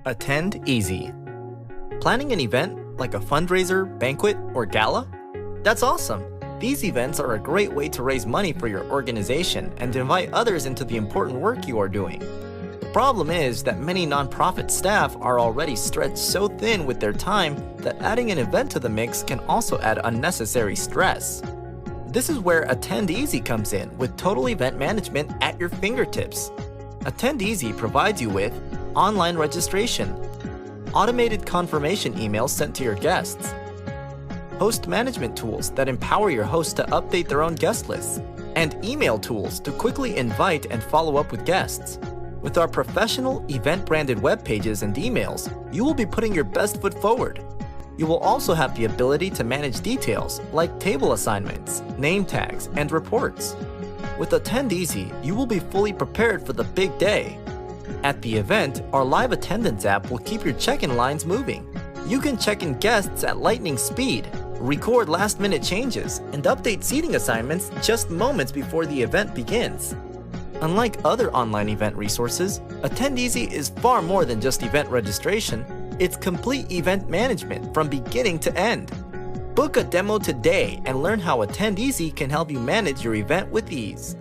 Attend easy. Planning an event like a fundraiser, banquet, or gala? That's awesome! These events are a great way to raise money for your organization and invite others into the important work you are doing. The problem is that many nonprofit staff are already stretched so thin with their time that adding an event to the mix can also add unnecessary stress. This is where Attend Easy comes in with total event management at your fingertips. Attend Easy provides you with online registration, automated confirmation emails sent to your guests, host management tools that empower your hosts to update their own guest lists, and email tools to quickly invite and follow up with guests. With our professional event-branded web pages and emails, you will be putting your best foot forward. You will also have the ability to manage details like table assignments, name tags, and reports. With Attend Easy, you will be fully prepared for the big day. At the event, our live attendance app will keep your check-in lines moving. You can check in guests at lightning speed, record last-minute changes, and update seating assignments just moments before the event begins. Unlike other online event resources, Attend Easy is far more than just event registration. It's complete event management from beginning to end. Book a demo today and learn how Attend Easy can help you manage your event with ease.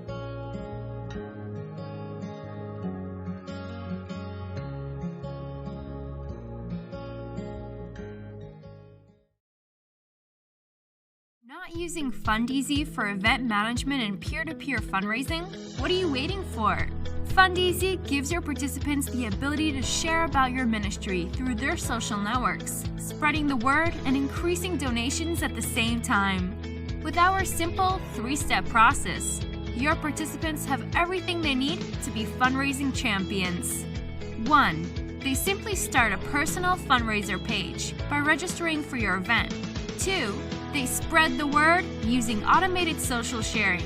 Not using FundEasy for event management and peer-to-peer fundraising? What are you waiting for? FundEasy gives your participants the ability to share about your ministry through their social networks, spreading the word and increasing donations at the same time. With our simple 3-step process, your participants have everything they need to be fundraising champions. 1. They simply start a personal fundraiser page by registering for your event. 2. They spread the word using automated social sharing.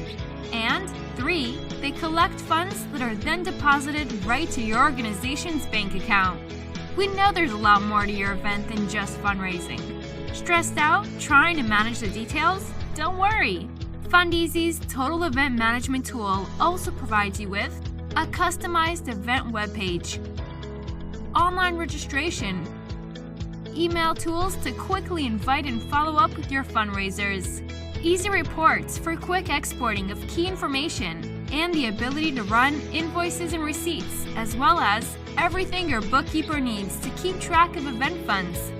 And 3. They collect funds that are then deposited right to your organization's bank account. We know there's a lot more to your event than just fundraising. Stressed out trying to manage the details? Don't worry. FundEasy's Total Event Management tool also provides you with a customized event webpage, online registration, email tools to quickly invite and follow up with your fundraisers, easy reports for quick exporting of key information, and the ability to run invoices and receipts, as well as everything your bookkeeper needs to keep track of event funds.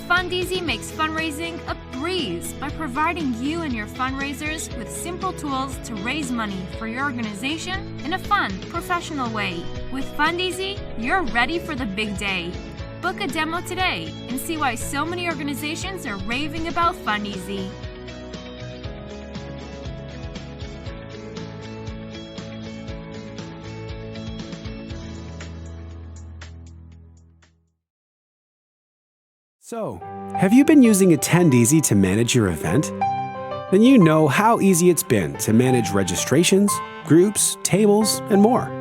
FundEasy makes fundraising a breeze by providing you and your fundraisers with simple tools to raise money for your organization in a fun, professional way. With FundEasy, you're ready for the big day. Book a demo today and see why so many organizations are raving about FundEasy. So, have you been using Attend Easy to manage your event? Then you know how easy it's been to manage registrations, groups, tables, and more.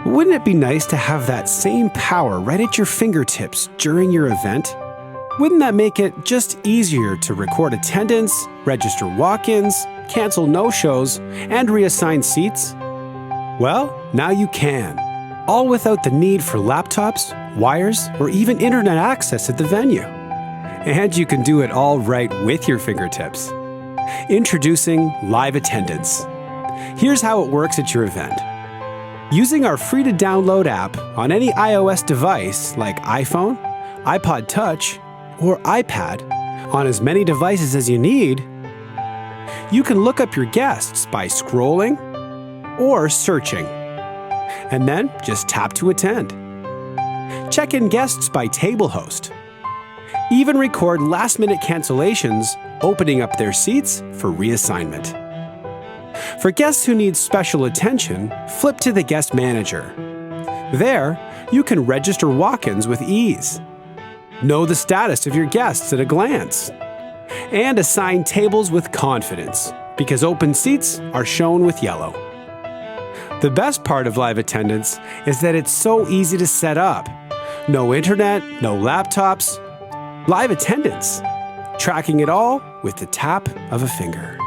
Wouldn't it be nice to have that same power right at your fingertips during your event? Wouldn't that make it just easier to record attendance, register walk-ins, cancel no-shows, and reassign seats? Well, now you can, all without the need for laptops, wires, or even internet access at the venue. And you can do it all right with your fingertips. Introducing Live Attendance. Here's how it works at your event. Using our free-to-download app on any iOS device like iPhone, iPod Touch, or iPad, on as many devices as you need, you can look up your guests by scrolling or searching, and then just tap to attend. Check in guests by table host. Even record last-minute cancellations, opening up their seats for reassignment. For guests who need special attention, flip to the Guest Manager. There, you can register walk-ins with ease, know the status of your guests at a glance, and assign tables with confidence, because open seats are shown with yellow. The best part of Live Attendance is that it's so easy to set up. No internet, no laptops. Live Attendance. Tracking it all with the tap of a finger.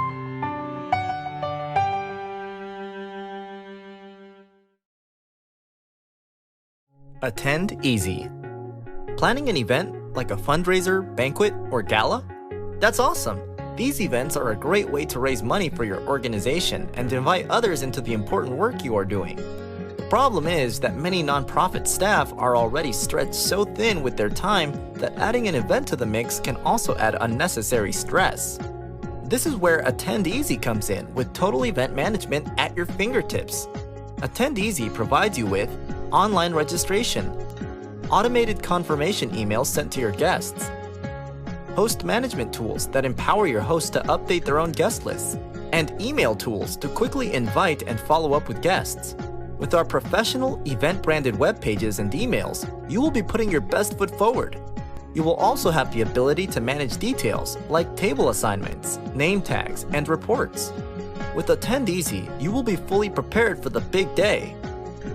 Attend easy. Planning an event like a fundraiser, banquet, or gala? That's awesome! These events are a great way to raise money for your organization and invite others into the important work you are doing. The problem is that many nonprofit staff are already stretched so thin with their time that adding an event to the mix can also add unnecessary stress. This is where Attend Easy comes in with total event management at your fingertips. Attend Easy provides you with online registration, automated confirmation emails sent to your guests, host management tools that empower your hosts to update their own guest lists, and email tools to quickly invite and follow up with guests. With our professional event-branded web pages and emails, you will be putting your best foot forward. You will also have the ability to manage details like table assignments, name tags, and reports. With Attend Easy, you will be fully prepared for the big day.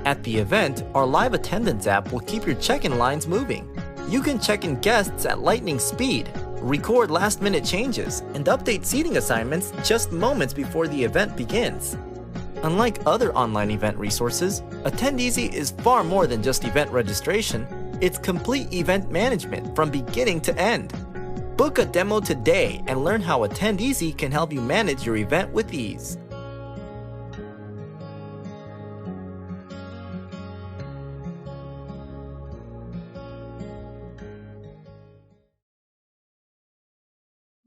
At the event, our live attendance app will keep your check-in lines moving. You can check in guests at lightning speed, record last-minute changes, and update seating assignments just moments before the event begins. Unlike other online event resources, Attend Easy is far more than just event registration. It's complete event management from beginning to end. Book a demo today and learn how Attend Easy can help you manage your event with ease.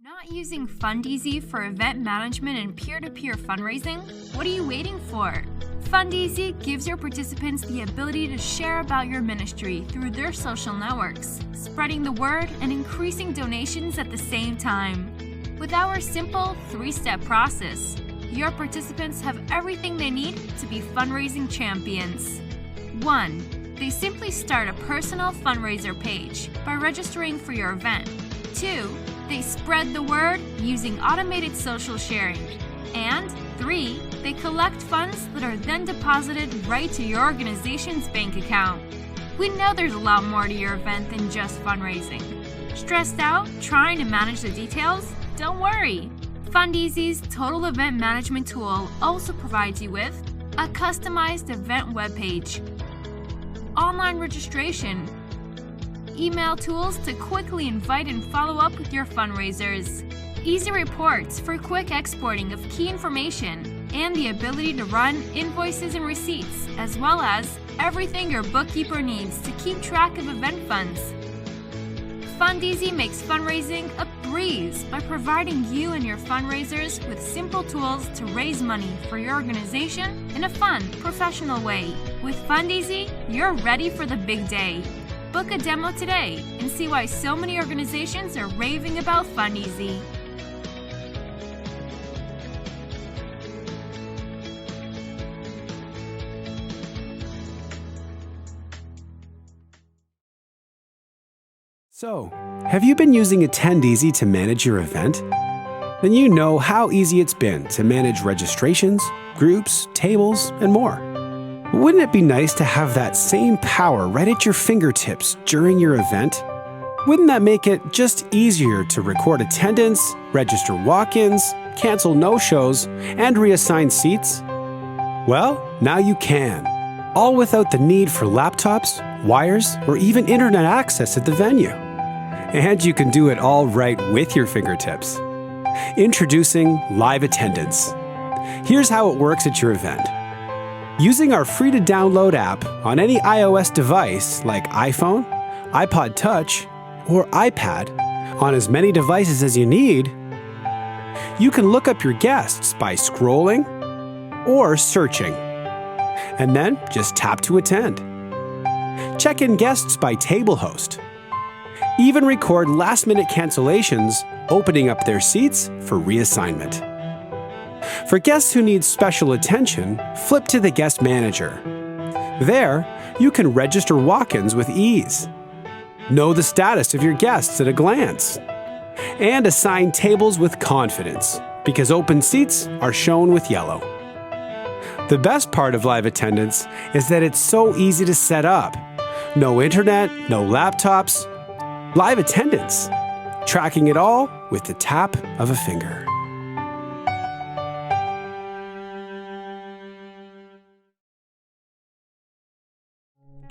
Not using FundEasy for event management and peer-to-peer fundraising? What are you waiting for? FundEasy gives your participants the ability to share about your ministry through their social networks, spreading the word and increasing donations at the same time. With our simple 3-step process, your participants have everything they need to be fundraising champions. 1. They simply start a personal fundraiser page by registering for your event. 2. They spread the word using automated social sharing. And 3. They collect funds that are then deposited right to your organization's bank account. We know there's a lot more to your event than just fundraising. Stressed out trying to manage the details? Don't worry! FundEasy's Total Event Management tool also provides you with a customized event webpage, online registration, email tools to quickly invite and follow up with your fundraisers, easy reports for quick exporting of key information, and the ability to run invoices and receipts, as well as everything your bookkeeper needs to keep track of event funds. FundEasy makes fundraising a breeze by providing you and your fundraisers with simple tools to raise money for your organization in a fun, professional way. With FundEasy, you're ready for the big day. Book a demo today and see why so many organizations are raving about FundEasy. So, have you been using Attend Easy to manage your event? Then you know how easy it's been to manage registrations, groups, tables, and more. Wouldn't it be nice to have that same power right at your fingertips during your event? Wouldn't that make it just easier to record attendance, register walk-ins, cancel no-shows, and reassign seats? Well, now you can, all without the need for laptops, wires, or even internet access at the venue. And you can do it all right with your fingertips. Introducing Live Attendance. Here's how it works at your event. Using our free-to-download app on any iOS device like iPhone, iPod Touch, or iPad, on as many devices as you need, you can look up your guests by scrolling or searching, and then just tap to attend. Check in guests by table host. Even record last-minute cancellations, opening up their seats for reassignment. For guests who need special attention, flip to the guest manager. There, you can register walk-ins with ease, know the status of your guests at a glance, and assign tables with confidence because open seats are shown with yellow. The best part of Live Attendance is that it's so easy to set up. No internet, no laptops. Live Attendance, tracking it all with the tap of a finger.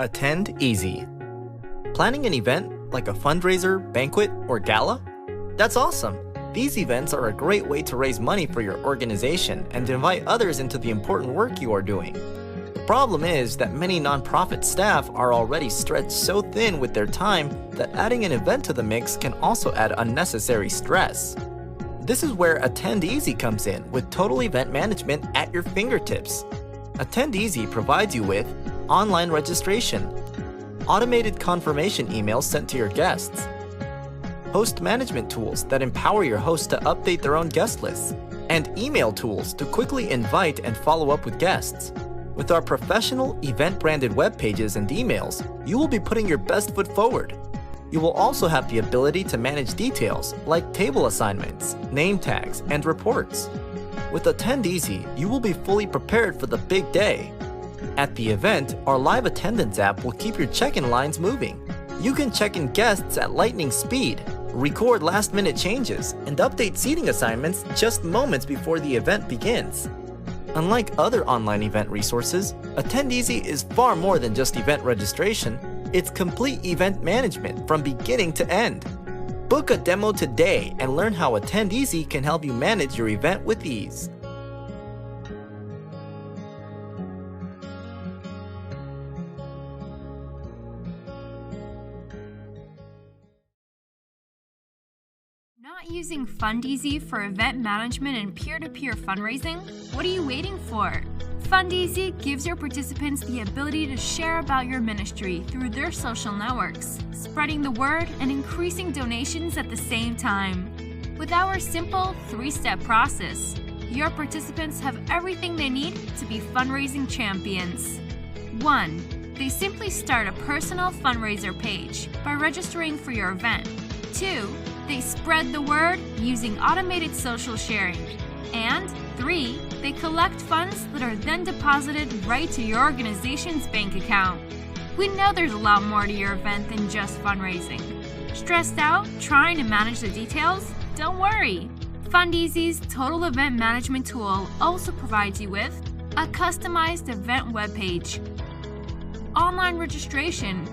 Attend easy. Planning an event like a fundraiser, banquet, or gala? That's awesome! These events are a great way to raise money for your organization and invite others into the important work you are doing. The problem is that many nonprofit staff are already stretched so thin with their time that adding an event to the mix can also add unnecessary stress. This is where Attend Easy comes in with total event management at your fingertips. Attend Easy provides you with online registration, automated confirmation emails sent to your guests, host management tools that empower your hosts to update their own guest lists, and email tools to quickly invite and follow up with guests. With our professional event-branded web pages and emails, you will be putting your best foot forward. You will also have the ability to manage details like table assignments, name tags, and reports. With Attend Easy, you will be fully prepared for the big day. At the event, our live attendance app will keep your check-in lines moving. You can check in guests at lightning speed, record last-minute changes, and update seating assignments just moments before the event begins. Unlike other online event resources, Attend Easy is far more than just event registration. It's complete event management from beginning to end. Book a demo today and learn how Attend Easy can help you manage your event with ease. Not using FundEasy for event management and peer-to-peer fundraising? What are you waiting for? FundEasy gives your participants the ability to share about your ministry through their social networks, spreading the word and increasing donations at the same time. With our simple 3-step process, your participants have everything they need to be fundraising champions. 1. They simply start a personal fundraiser page by registering for your event. 2. They spread the word using automated social sharing. And 3. They collect funds that are then deposited right to your organization's bank account. We know there's a lot more to your event than just fundraising. Stressed out trying to manage the details? Don't worry! FundEasy's Total Event Management tool also provides you with a customized event webpage, online registration,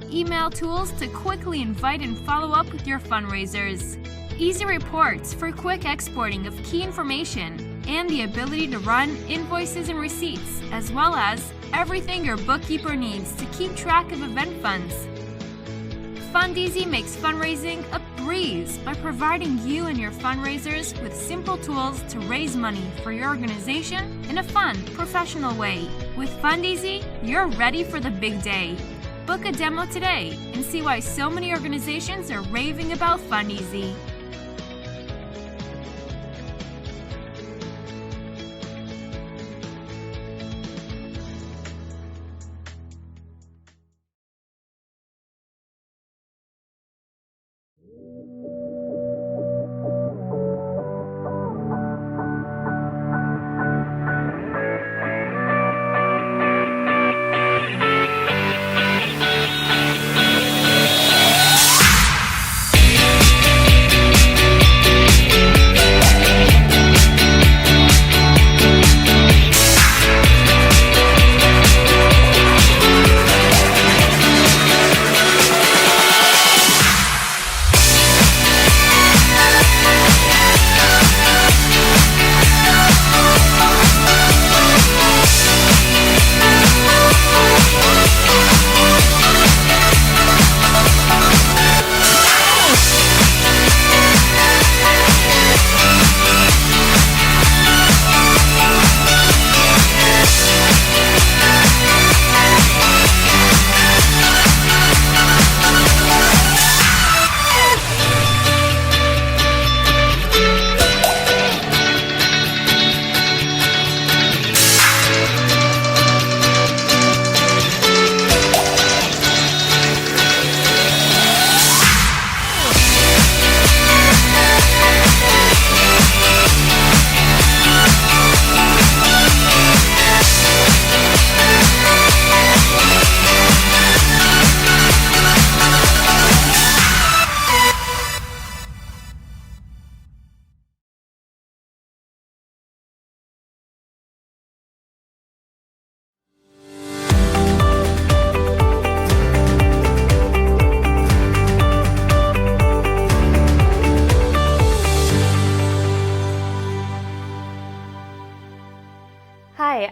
email tools to quickly invite and follow up with your fundraisers, easy reports for quick exporting of key information, and the ability to run invoices and receipts, as well as everything your bookkeeper needs to keep track of event funds. FundEasy makes fundraising a breeze by providing you and your fundraisers with simple tools to raise money for your organization in a fun, professional way. With FundEasy, you're ready for the big day. Book a demo today and see why so many organizations are raving about FundEasy.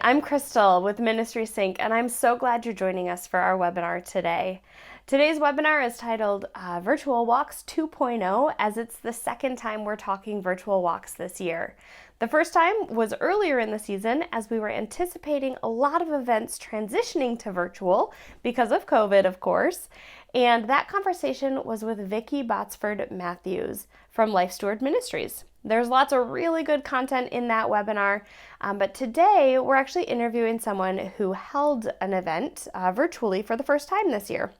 I'm Crystal with Ministry Sync, and I'm so glad you're joining us for our webinar today. Today's webinar is titled Virtual Walks 2.0, as it's the second time we're talking virtual walks this year. The first time was earlier in the season as we were anticipating a lot of events transitioning to virtual because of COVID, of course, and that conversation was with Vicki Botsford Matthews from Life Steward Ministries. There's lots of really good content in that webinar, but today we're actually interviewing someone who held an event virtually for the first time this year.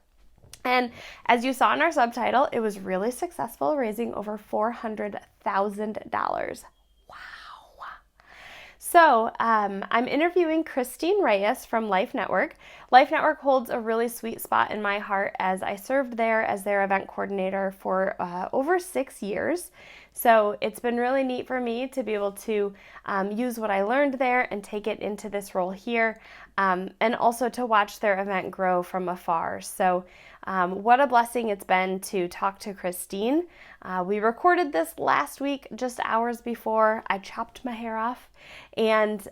And as you saw in our subtitle, it was really successful, raising over $400,000. So I'm interviewing Christine Reyes from Life Network. Life Network holds a really sweet spot in my heart as I served there as their event coordinator for over 6 years. So it's been really neat for me to be able to use what I learned there and take it into this role here, and also to watch their event grow from afar. So what a blessing it's been to talk to Christine. We recorded this last week, just hours before I chopped my hair off. And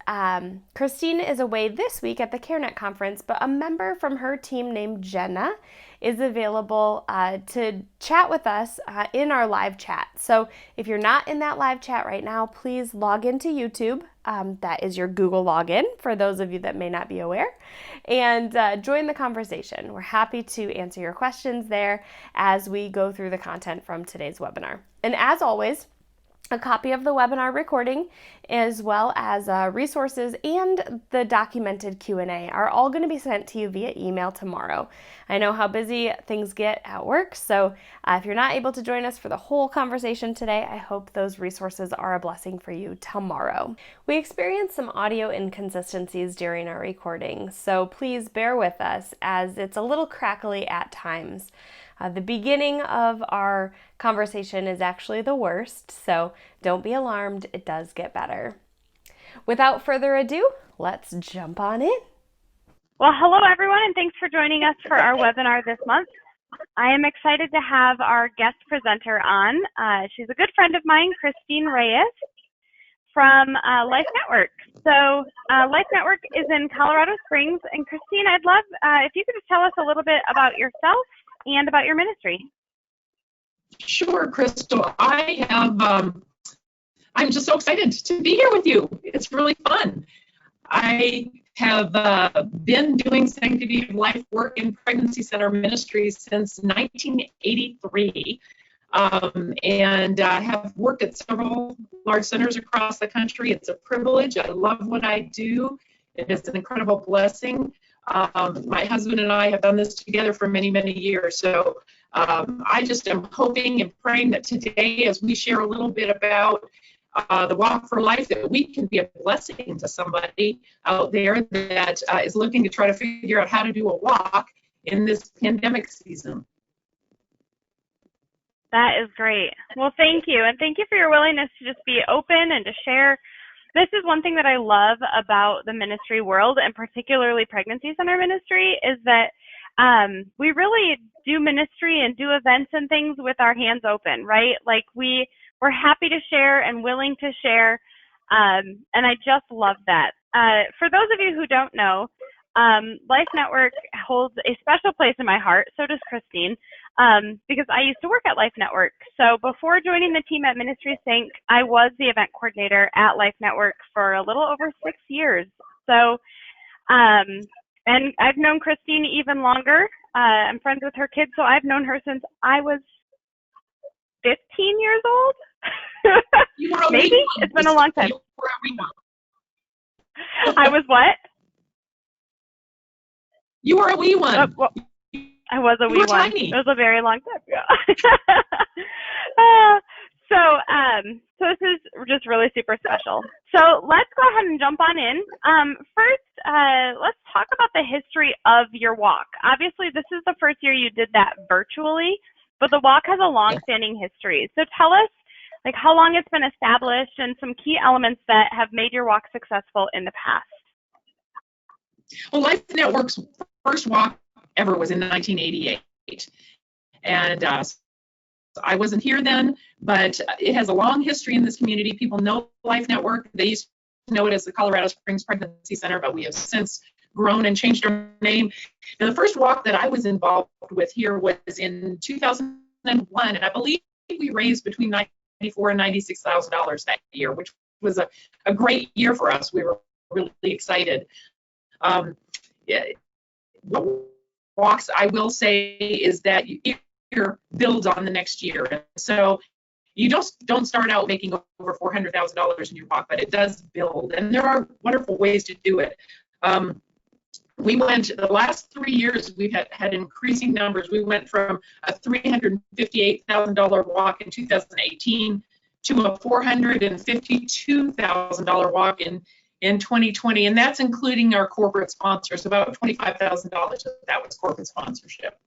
Christine is away this week at the CareNet conference, but a member from her team named Jenna is available to chat with us in our live chat. So if you're not in that live chat right now, please log into YouTube. That is your Google login for those of you that may not be aware, and join the conversation. We're happy to answer your questions there as we go through the content from today's webinar. And as always, a copy of the webinar recording, as well as resources and the documented Q&A are all going to be sent to you via email tomorrow. I know how busy things get at work, so if you're not able to join us for the whole conversation today, I hope those resources are a blessing for you tomorrow. We experienced some audio inconsistencies during our recording, so please bear with us as it's a little crackly at times. The beginning of our conversation is actually the worst, so don't be alarmed, it does get better. Without further ado, let's jump on in. Well, hello everyone, and thanks for joining us for our webinar this month. I am excited to have our guest presenter on. She's a good friend of mine, Christine Reyes from Life Network. So Life Network is in Colorado Springs, and Christine, I'd love if you could just tell us a little bit about yourself and about your ministry. Sure, Crystal. I'm just so excited to be here with you. It's really fun. I have been doing Sanctity of Life work in Pregnancy Center Ministries since 1983, and have worked at several large centers across the country. It's a privilege. I love what I do. It is an incredible blessing. My husband and I have done this together for many, many years. So I just am hoping and praying that today, as we share a little bit about the walk for life, that we can be a blessing to somebody out there that is looking to try to figure out how to do a walk in this pandemic season. That is great. Well, thank you. And thank you for your willingness to just be open and to share. This is one thing that I love about the ministry world, and particularly Pregnancy Center Ministry, is that we really do ministry and do events and things with our hands open, right? Like we're happy to share and willing to share, and I just love that. For those of you who don't know, Life Network holds a special place in my heart, so does Christine, because I used to work at Life Network. So before joining the team at Ministry Sync, I was the event coordinator at Life Network for a little over 6 years. So, and I've known Christine even longer. I'm friends with her kids, so I've known her since I was 15 years old. Maybe? It's been a long time. I was what? You were a wee one. Well, I was a wee one. Tiny. It was a very long time ago. So this is just really super special. So let's go ahead and jump on in. First, let's talk about the history of your walk. Obviously, this is the first year you did that virtually, but the walk has a long-standing history. So tell us, like, how long it's been established and some key elements that have made your walk successful in the past. Well, Life Network's first walk ever was in 1988. And I wasn't here then, but it has a long history in this community. People know Life Network. They used know it as the Colorado Springs Pregnancy Center, but we have since grown and changed our name. And the first walk that I was involved with here was in 2001, and I believe we raised between $94,000 and $96,000 that year, which was a great year for us. We were really excited. What walks I will say is that you build on the next year. And so you don't start out making over $400,000 in your walk, but it does build. And there are wonderful ways to do it. We went, the last 3 years, we've had increasing numbers. We went from a $358,000 walk in 2018 to a $452,000 walk in 2020, and that's including our corporate sponsors. About $25,000 of that was corporate sponsorship.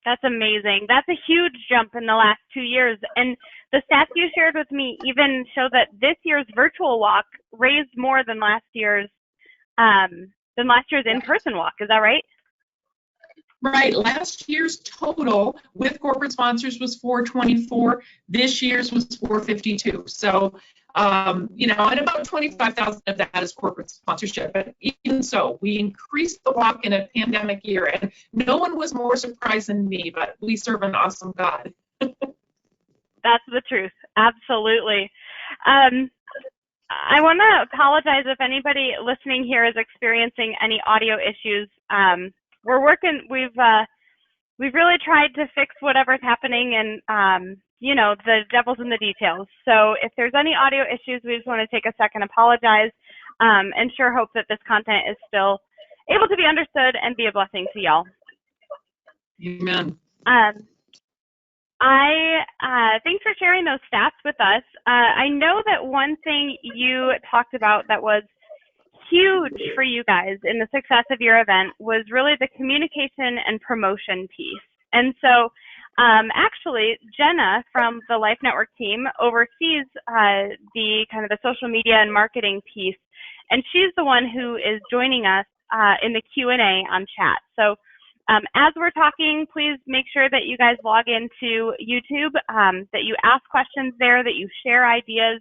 That's amazing. That's a huge jump in the last 2 years. And the stats you shared with me even show that this year's virtual walk raised more than last year's in-person walk. Is that right? Right. Last year's total with corporate sponsors was 424. This year's was 452. So, and about 25,000 of that is corporate sponsorship. But even so, we increased the walk in a pandemic year, and no one was more surprised than me. But we serve an awesome God. That's the truth. Absolutely. I want to apologize if anybody listening here is experiencing any audio issues. We've really tried to fix whatever's happening, and the devil's in the details. So if there's any audio issues, we just want to take a second, apologize, and sure hope that this content is still able to be understood and be a blessing to y'all. Amen. Thanks for sharing those stats with us. I know that one thing you talked about that was huge for you guys in the success of your event was really the communication and promotion piece. And so actually, Jenna from the Life Network team oversees the kind of the social media and marketing piece, and she's the one who is joining us in the Q&A on chat. So as we're talking, please make sure that you guys log into YouTube, that you ask questions there, that you share ideas.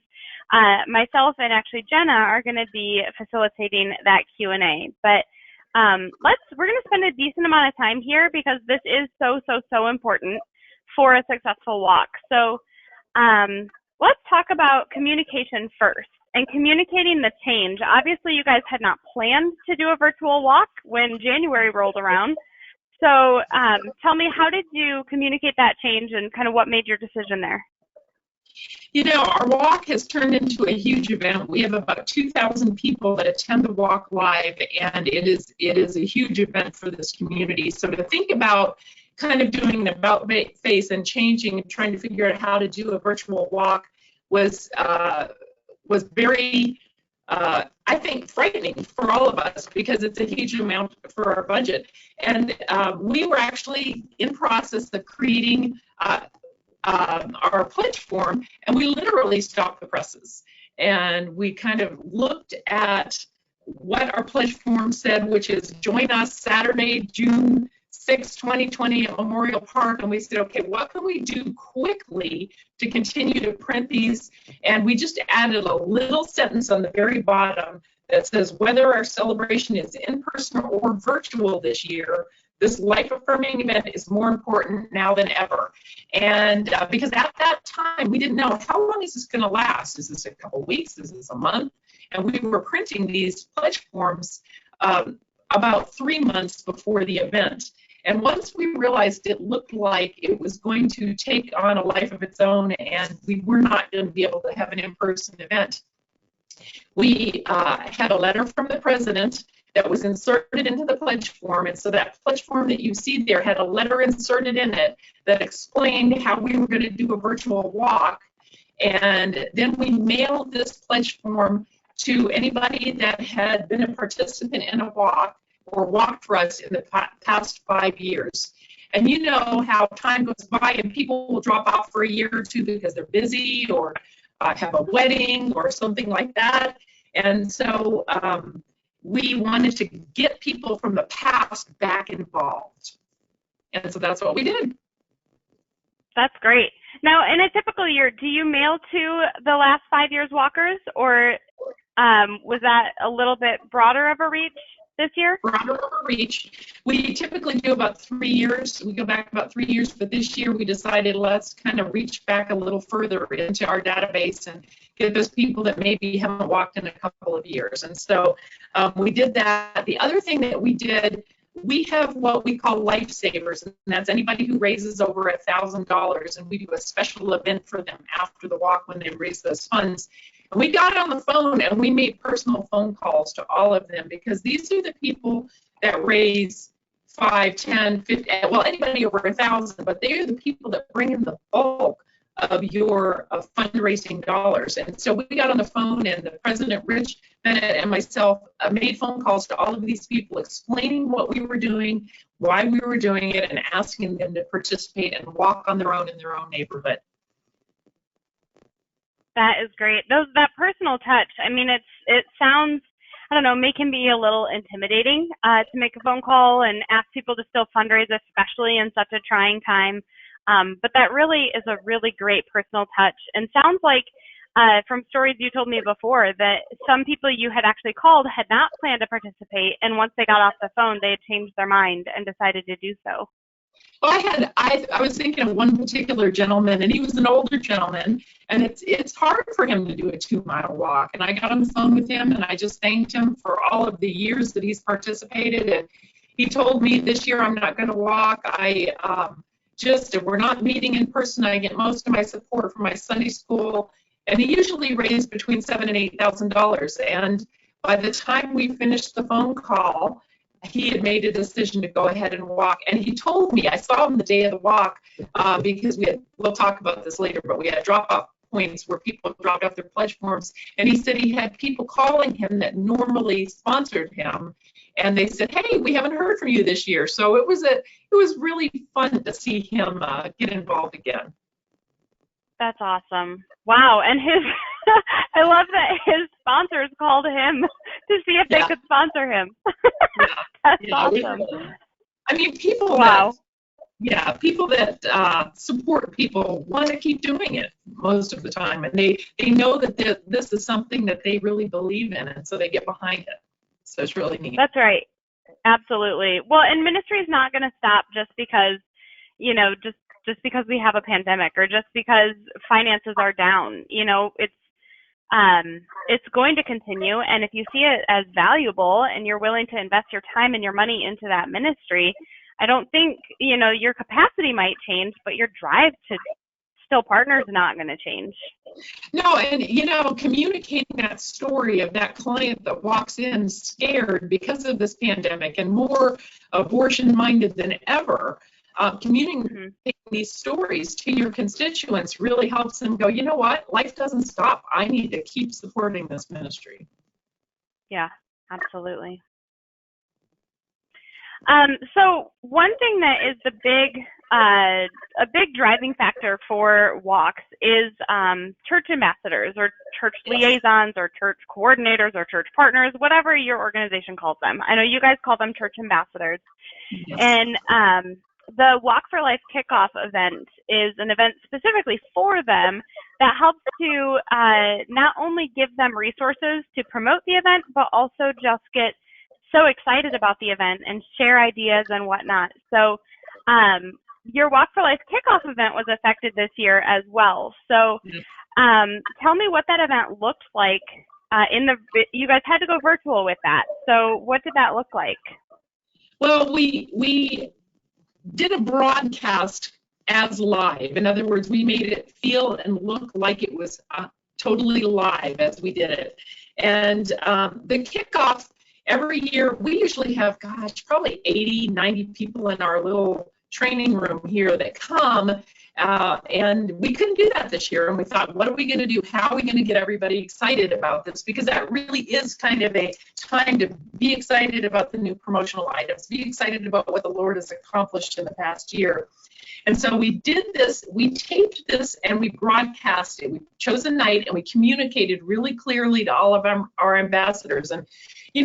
Myself and actually Jenna are going to be facilitating that Q&A. But we're going to spend a decent amount of time here because this is so important for a successful walk. So let's talk about communication first and communicating the change. Obviously, you guys had not planned to do a virtual walk when January rolled around. So tell me, how did you communicate that change and kind of what made your decision there? Our walk has turned into a huge event. We have about 2,000 people that attend the walk live, and it is a huge event for this community. So to think about kind of doing an about face and changing and trying to figure out how to do a virtual walk was very, I think, frightening for all of us because it's a huge amount for our budget. And we were actually in process of creating our pledge form, and we literally stopped the presses. And we kind of looked at what our pledge form said, which is join us Saturday, June 6, 2020 at Memorial Park. And we said, okay, what can we do quickly to continue to print these? And we just added a little sentence on the very bottom that says, whether our celebration is in person or virtual this year, this life-affirming event is more important now than ever. And because at that time, we didn't know, how long is this going to last? Is this a couple weeks? Is this a month? And we were printing these pledge forms about 3 months before the event. And once we realized it looked like it was going to take on a life of its own and we were not going to be able to have an in-person event, we had a letter from the president that was inserted into the pledge form. And so that pledge form that you see there had a letter inserted in it that explained how we were going to do a virtual walk. And then we mailed this pledge form to anybody that had been a participant in a walk or walked for us in the past 5 years. And you know how time goes by and people will drop off for a year or two because they're busy or have a wedding or something like that. And so we wanted to get people from the past back involved. And so that's what we did. That's great. Now, in a typical year, do you mail to the last 5 years walkers, or was that a little bit broader of a reach this year? Broader reach. We typically do about 3 years. We go back about 3 years, but this year we decided let's kind of reach back a little further into our database and get those people that maybe haven't walked in a couple of years. And so we did that. The other thing that we did, we have what we call lifesavers, and that's anybody who raises over $1,000, and we do a special event for them after the walk when they raise those funds. And we got on the phone and we made personal phone calls to all of them, because these are the people that raise 5, 10, 50, well, anybody over 1,000, but they are the people that bring in the bulk of your fundraising dollars. And so we got on the phone, and the President Rich Bennett and myself made phone calls to all of these people, explaining what we were doing, why we were doing it, and asking them to participate and walk on their own in their own neighborhood. That is great. That personal touch. I mean, it sounds, I don't know, can be a little intimidating to make a phone call and ask people to still fundraise, especially in such a trying time. But that really is a really great personal touch, and sounds like from stories you told me before that some people you had actually called had not planned to participate, and once they got off the phone, they had changed their mind and decided to do so. Well, I was thinking of one particular gentleman, and he was an older gentleman, and it's hard for him to do a 2-mile walk. And I got on the phone with him, and I just thanked him for all of the years that he's participated. And he told me, this year I'm not going to walk. We're not meeting in person. I get most of my support from my Sunday school, and he usually raised between $7,000 and $8,000. And by the time we finished the phone call, he had made a decision to go ahead and walk. And he told me, I saw him the day of the walk, because we'll talk about this later, but we had drop-off points where people dropped off their pledge forms. And he said he had people calling him that normally sponsored him, and they said, hey, we haven't heard from you this year. So it was really fun to see him get involved again. That's awesome. Wow. And I love that his sponsors called him to see if they could sponsor him. That's awesome. I mean, people people that support people want to keep doing it most of the time, and they know that this is something that they really believe in, and so they get behind it. So it's really neat. That's right. Absolutely. Well, and ministry is not going to stop just because, just because we have a pandemic, or just because finances are down. It's going to continue, and if you see it as valuable and you're willing to invest your time and your money into that ministry, I don't think, your capacity might change, but your drive to still partner is not going to change. No, and communicating that story of that client that walks in scared because of this pandemic and more abortion-minded than ever, communicating these stories to your constituents really helps them go, you know what, life doesn't stop. I need to keep supporting this ministry. Yeah, absolutely. So one thing that is a big driving factor for walks is church ambassadors, or church liaisons, or church coordinators, or church partners, whatever your organization calls them. I know you guys call them church ambassadors. Yes. And the Walk for Life kickoff event is an event specifically for them that helps to not only give them resources to promote the event, but also just get so excited about the event and share ideas and whatnot. So your Walk for Life kickoff event was affected this year as well. So tell me what that event looked like. You guys had to go virtual with that. So what did that look like? Well, we did a broadcast as live. In other words, we made it feel and look like it was totally live as we did it. And the kickoff, every year, we usually have, probably 80, 90 people in our little training room here that come, and we couldn't do that this year. And we thought, what are we going to do? How are we going to get everybody excited about this? Because that really is kind of a time to be excited about the new promotional items, be excited about what the Lord has accomplished in the past year. And so we did this, we taped this, and we broadcast it. We chose a night, and we communicated really clearly to all of our ambassadors. And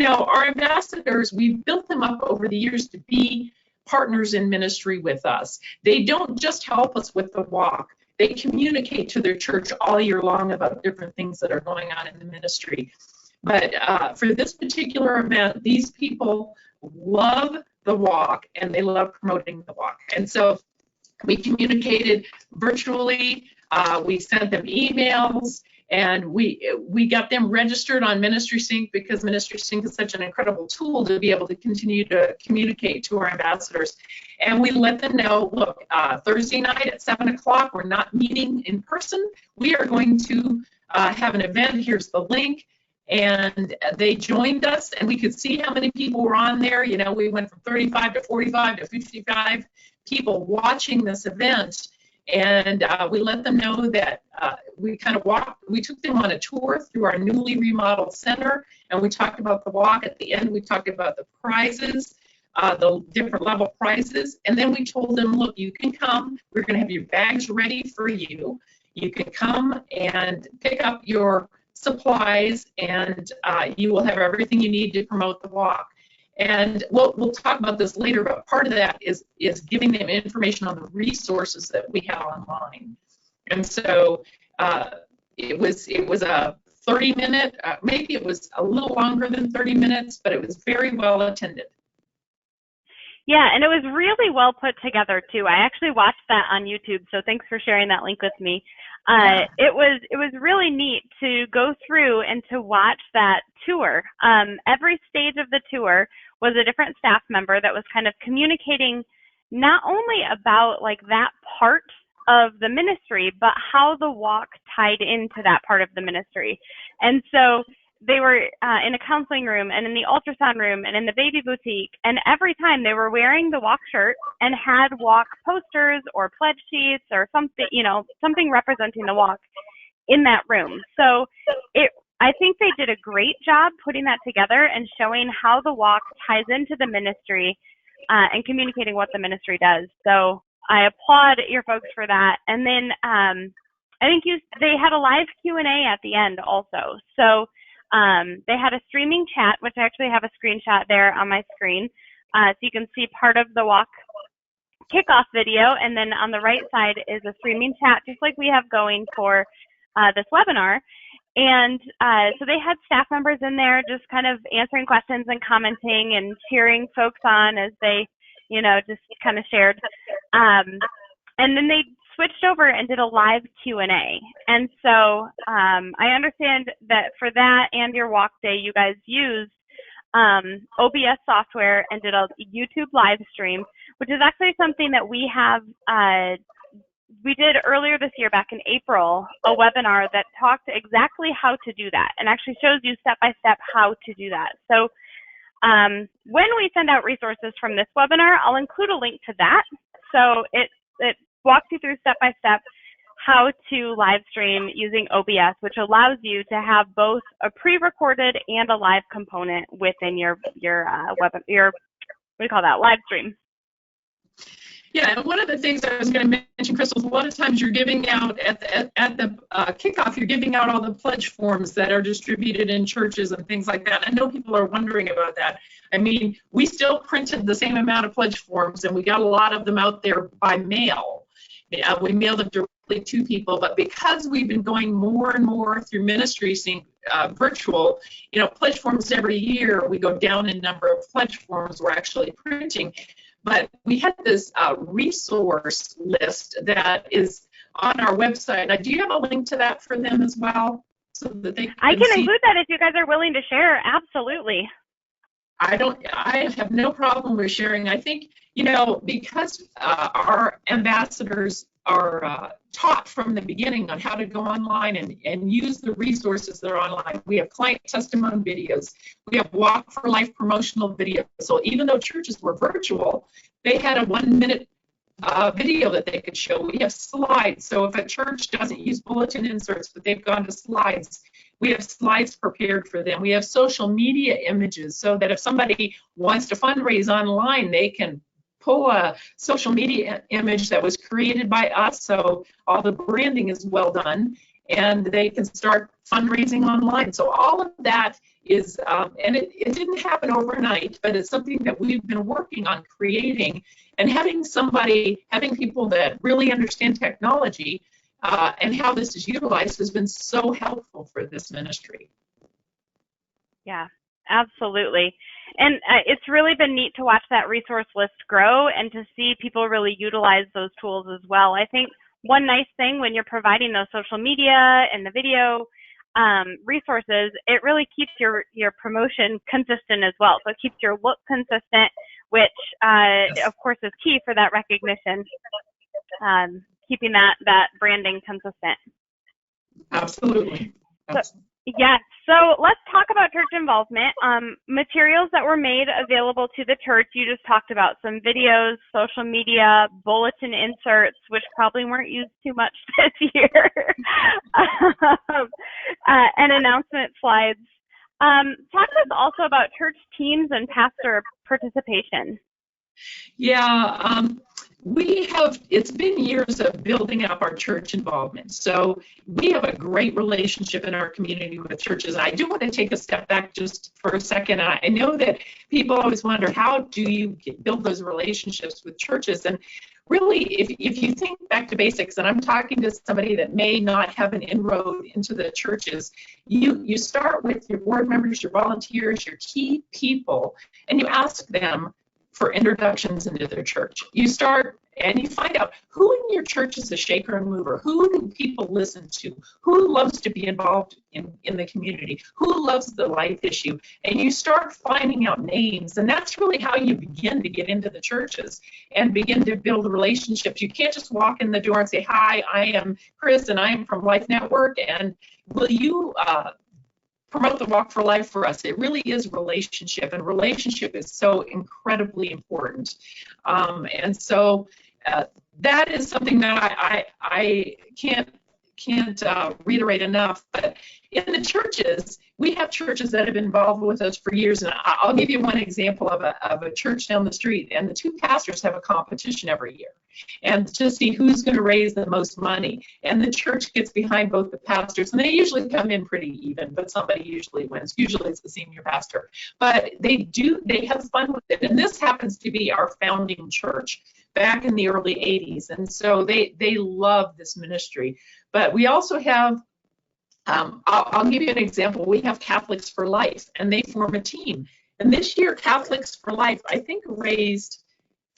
our ambassadors, we've built them up over the years to be partners in ministry with us. They don't just help us with the walk. they communicate to their church all year long about different things that are going on in the ministry. But for this particular event, these people love the walk and they love promoting the walk. And so we communicated virtually, we sent them emails, and we got them registered on Ministry Sync, because Ministry Sync is such an incredible tool to be able to continue to communicate to our ambassadors. And we let them know, look, Thursday night at 7 o'clock, we're not meeting in person. We are going to have an event. Here's the link. And they joined us, and we could see how many people were on there. You know, we went from 35 to 45 to 55 people watching this event. And we let them know that we took them on a tour through our newly remodeled center, and we talked about the walk. At the end, we talked about the prizes, the different level prizes, and then we told them, look, you can come. We're going to have your bags ready for you. You can come and pick up your supplies, and you will have everything you need to promote the walk. And we'll talk about this later, but part of that is giving them information on the resources that we have online. And so it was a 30-minute, maybe it was a little longer than 30 minutes, but it was very well attended. Yeah, and it was really well put together too. I actually watched that on YouTube, so thanks for sharing that link with me. It was really neat to go through and to watch that tour. Every stage of the tour was a different staff member that was kind of communicating not only about like that part of the ministry, but how the walk tied into that part of the ministry. And so they were in a counseling room and in the ultrasound room and in the baby boutique, and every time they were wearing the walk shirt and had walk posters or pledge sheets or something, you know, something representing the walk in that room. So I think they did a great job putting that together and showing how the walk ties into the ministry and communicating what the ministry does. So I applaud your folks for that. And then I think they had a live Q&A at the end also. So they had a streaming chat, which I actually have a screenshot there on my screen. So you can see part of the walk kickoff video, and then on the right side is a streaming chat, just like we have going for this webinar. And so they had staff members in there just kind of answering questions and commenting and cheering folks on as they, you know, just kind of shared. And then they switched over and did a live Q&A. And so I understand that for that and your walk day, you guys used OBS software and did a YouTube live stream, which is actually something that we have, we did earlier this year, back in April, a webinar that talked exactly how to do that and actually shows you step-by-step how to do that. So when we send out resources from this webinar, I'll include a link to that. So it walks you through step-by-step how to live stream using OBS, which allows you to have both a pre-recorded and a live component within your what do you call that, live stream. Yeah, and one of the things I was going to mention, Crystal, is a lot of times you're giving out at the kickoff, you're giving out all the pledge forms that are distributed in churches and things like that. I know people are wondering about that. I mean, we still printed the same amount of pledge forms, and we got a lot of them out there by mail. We mailed them directly to people, but because we've been going more and more through Ministry Sync virtual, you know, pledge forms every year, we go down in number of pledge forms we're actually printing. But we had this resource list that is on our website. Now, do you have a link to that for them as well? So that they I can include that if you guys are willing to share. Absolutely. I have no problem with sharing. I think, you know, because our ambassadors are taught from the beginning on how to go online and use the resources that are online. We have client testimony videos. We have Walk for Life promotional videos. So even though churches were virtual, they had a 1-minute video that they could show. We have slides. So if a church doesn't use bulletin inserts, but they've gone to slides, we have slides prepared for them. We have social media images so that if somebody wants to fundraise online, they can pull a social media image that was created by us, so all the branding is well done, and they can start fundraising online. So all of that is, and it didn't happen overnight, but it's something that we've been working on creating, and having people that really understand technology and how this is utilized has been so helpful for this ministry. Yeah, absolutely. And it's really been neat to watch that resource list grow and to see people really utilize those tools as well. I think one nice thing when you're providing those social media and the video resources, it really keeps your promotion consistent as well. So it keeps your look consistent, which of course is key for that recognition, keeping that branding consistent. Absolutely. Yes. So let's talk about church involvement. Materials that were made available to the church. You just talked about some videos, social media, bulletin inserts, which probably weren't used too much this year, and announcement slides. Talk to us also about church teams and pastor participation. Yeah, it's been years of building up our church involvement. So we have a great relationship in our community with churches. I do want to take a step back just for a second. I know that people always wonder, how do you build those relationships with churches? And really, if you think back to basics, and I'm talking to somebody that may not have an inroad into the churches, you start with your board members, your volunteers, your key people, and you ask them for introductions into their church. You start and you find out who in your church is a shaker and mover, who do people listen to, who loves to be involved in the community, who loves the life issue, and you start finding out names, and that's really how you begin to get into the churches and begin to build relationships. You can't just walk in the door and say, hi, I am Chris and I am from Life Network, and will you promote the Walk for Life for us? It really is relationship, and relationship is so incredibly important. And so that is something that I can't reiterate enough. But in the churches, we have churches that have been involved with us for years, and I'll give you one example of a church down the street, and the two pastors have a competition every year, and to see who's going to raise the most money, and the church gets behind both the pastors, and they usually come in pretty even, but somebody usually wins. Usually it's the senior pastor, but they have fun with it, and this happens to be our founding church back in the early 80s, and so they love this ministry. But we also have I'll give you an example. We have Catholics for Life, and they form a team. And this year, Catholics for Life, I think, raised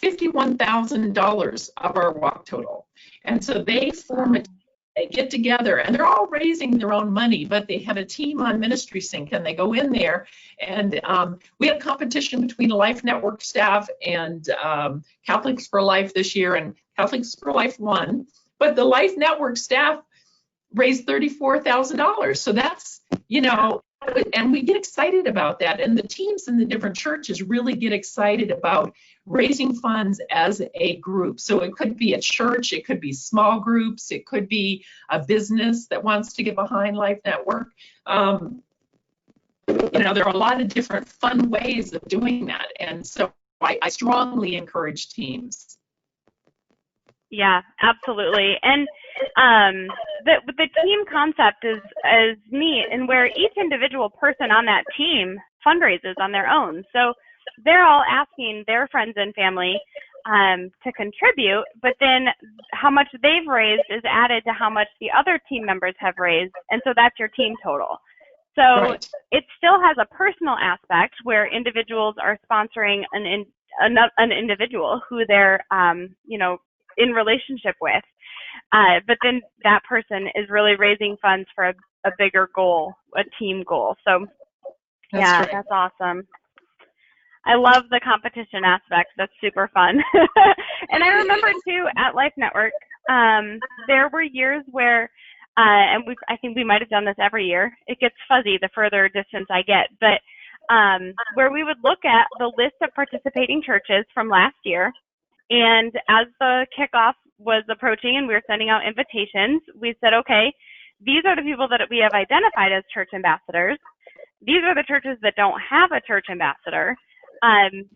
$51,000 of our walk total. And so they form a team. They get together, and they're all raising their own money, but they have a team on Ministry Sync, and they go in there. And we had a competition between Life Network staff and Catholics for Life this year, and Catholics for Life won. But the Life Network staff raised $34,000. So that's, and we get excited about that. And the teams in the different churches really get excited about raising funds as a group. So it could be a church, it could be small groups, it could be a business that wants to get behind Life Network. There are a lot of different fun ways of doing that. And so I strongly encourage teams. Yeah, absolutely. And the team concept is neat, and where each individual person on that team fundraises on their own. So they're all asking their friends and family to contribute, but then how much they've raised is added to how much the other team members have raised, and so that's your team total. So right. It still has a personal aspect where individuals are sponsoring an individual who they're in relationship with, but then that person is really raising funds for a bigger goal, a team goal. So that's awesome. I love the competition aspect. That's super fun. And I remember too at Life Network, there were years where, I think we might have done this every year. It gets fuzzy the further distance I get, but where we would look at the list of participating churches from last year. And as the kickoff was approaching and we were sending out invitations, we said, okay, these are the people that we have identified as church ambassadors. These are the churches that don't have a church ambassador.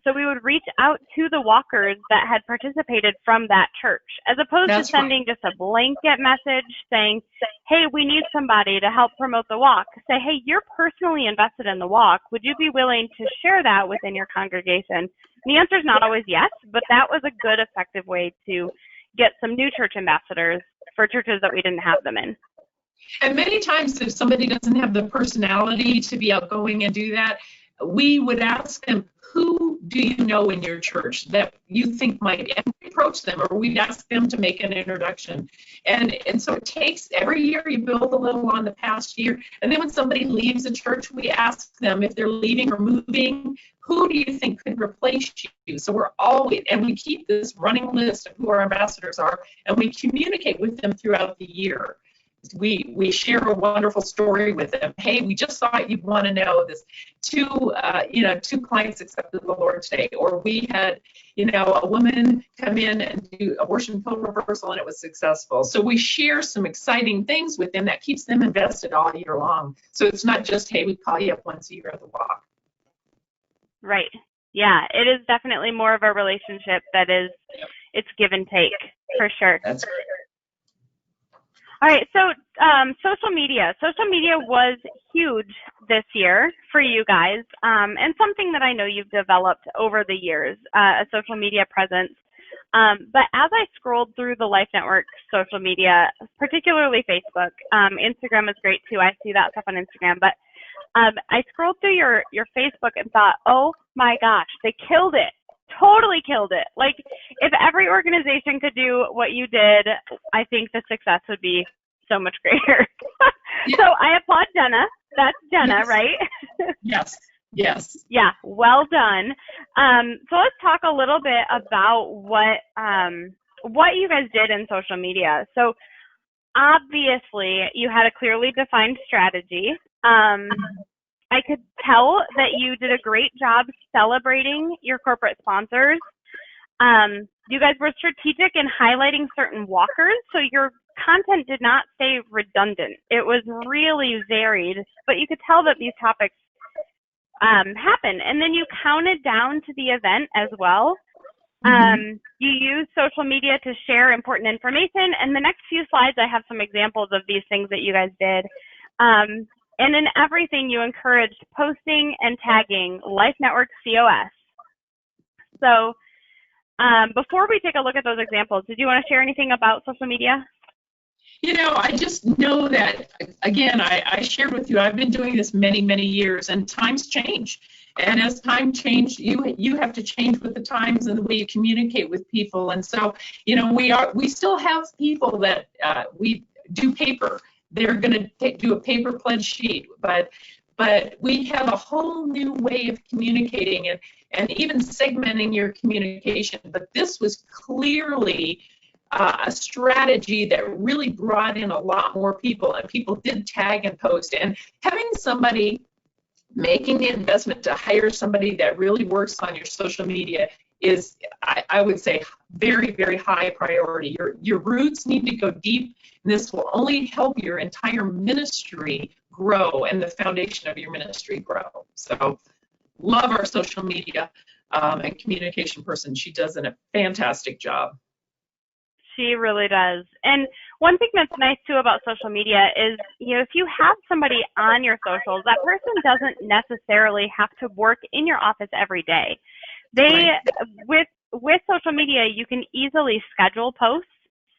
So we would reach out to the walkers that had participated from that church, as opposed to sending just a blanket message saying, hey, we need somebody to help promote the walk. Say, hey, you're personally invested in the walk. Would you be willing to share that within your congregation? And the answer is not always yes, but that was a good, effective way to get some new church ambassadors for churches that we didn't have them in. And many times if somebody doesn't have the personality to be outgoing and do that, we would ask them, who do you know in your church that you think might, and we approach them, or we'd ask them to make an introduction. And so it takes, every year you build a little on the past year, and then when somebody leaves a church, we ask them if they're leaving or moving, who do you think could replace you? So we're always, and we keep this running list of who our ambassadors are, and we communicate with them throughout the year. We share a wonderful story with them. Hey, we just thought you'd want to know this. Two clients accepted the Lord today, or we had, a woman come in and do abortion pill reversal, and it was successful. So we share some exciting things with them that keeps them invested all year long. So it's not just, hey, we call you up once a year at the walk. Right. Yeah, it is definitely more of a relationship that is, it's give and take, for sure. That's great. All right, so social media. Social media was huge this year for you guys, and something that I know you've developed over the years, a social media presence. But as I scrolled through the Life Network social media, particularly Facebook, Instagram is great too. I see that stuff on Instagram. But I scrolled through your Facebook and thought, oh my gosh, they killed it. Totally killed it. Like, if every organization could do what you did, I think the success would be so much greater. So I applaud Jenna. That's Jenna, yes. Right? Yes. Yes. Yeah, well done. So let's talk a little bit about what you guys did in social media. So obviously you had a clearly defined strategy. I could tell that you did a great job celebrating your corporate sponsors. You guys were strategic in highlighting certain walkers, so your content did not stay redundant. It was really varied, but you could tell that these topics happen. And then you counted down to the event as well. You used social media to share important information. And the next few slides, I have some examples of these things that you guys did. And in everything, you encouraged posting and tagging Life Network COS. So before we take a look at those examples, did you want to share anything about social media? I just know that, again, I shared with you, I've been doing this many, many years, and times change. And as time change, you have to change with the times and the way you communicate with people. And so, we still have people that we do paper. They're going to do a paper pledge sheet, but we have a whole new way of communicating and even segmenting your communication. But this was clearly a strategy that really brought in a lot more people, and people did tag and post. And having somebody making the investment to hire somebody that really works on your social media is, I would say, very, very high priority. Your roots need to go deep, and this will only help your entire ministry grow and the foundation of your ministry grow. So love our social media and communication person. She does a fantastic job. She really does. And one thing that's nice too about social media is, if you have somebody on your socials, that person doesn't necessarily have to work in your office every day. With social media, you can easily schedule posts.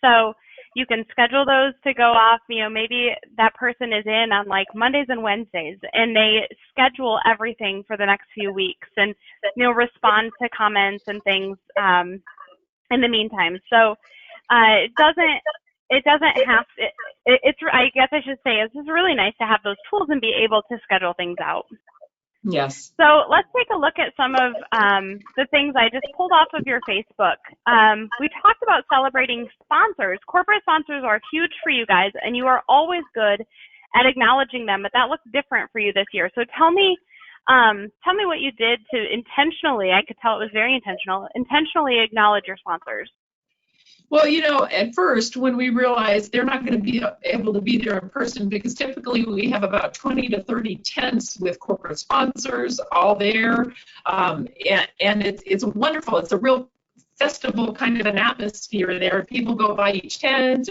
So you can schedule those to go off. Maybe that person is in on like Mondays and Wednesdays, and they schedule everything for the next few weeks, and respond to comments and things in the meantime. So it doesn't have to. I guess I should say it's just really nice to have those tools and be able to schedule things out. Yes. So let's take a look at some of the things I just pulled off of your Facebook. We talked about celebrating sponsors. Corporate sponsors are huge for you guys, and you are always good at acknowledging them, but that looks different for you this year. So tell me what you did to intentionally, I could tell it was very intentionally acknowledge your sponsors. Well, at first, when we realized they're not going to be able to be there in person, because typically we have about 20 to 30 tents with corporate sponsors all there, and it's wonderful. It's a real festival kind of an atmosphere there. People go by each tent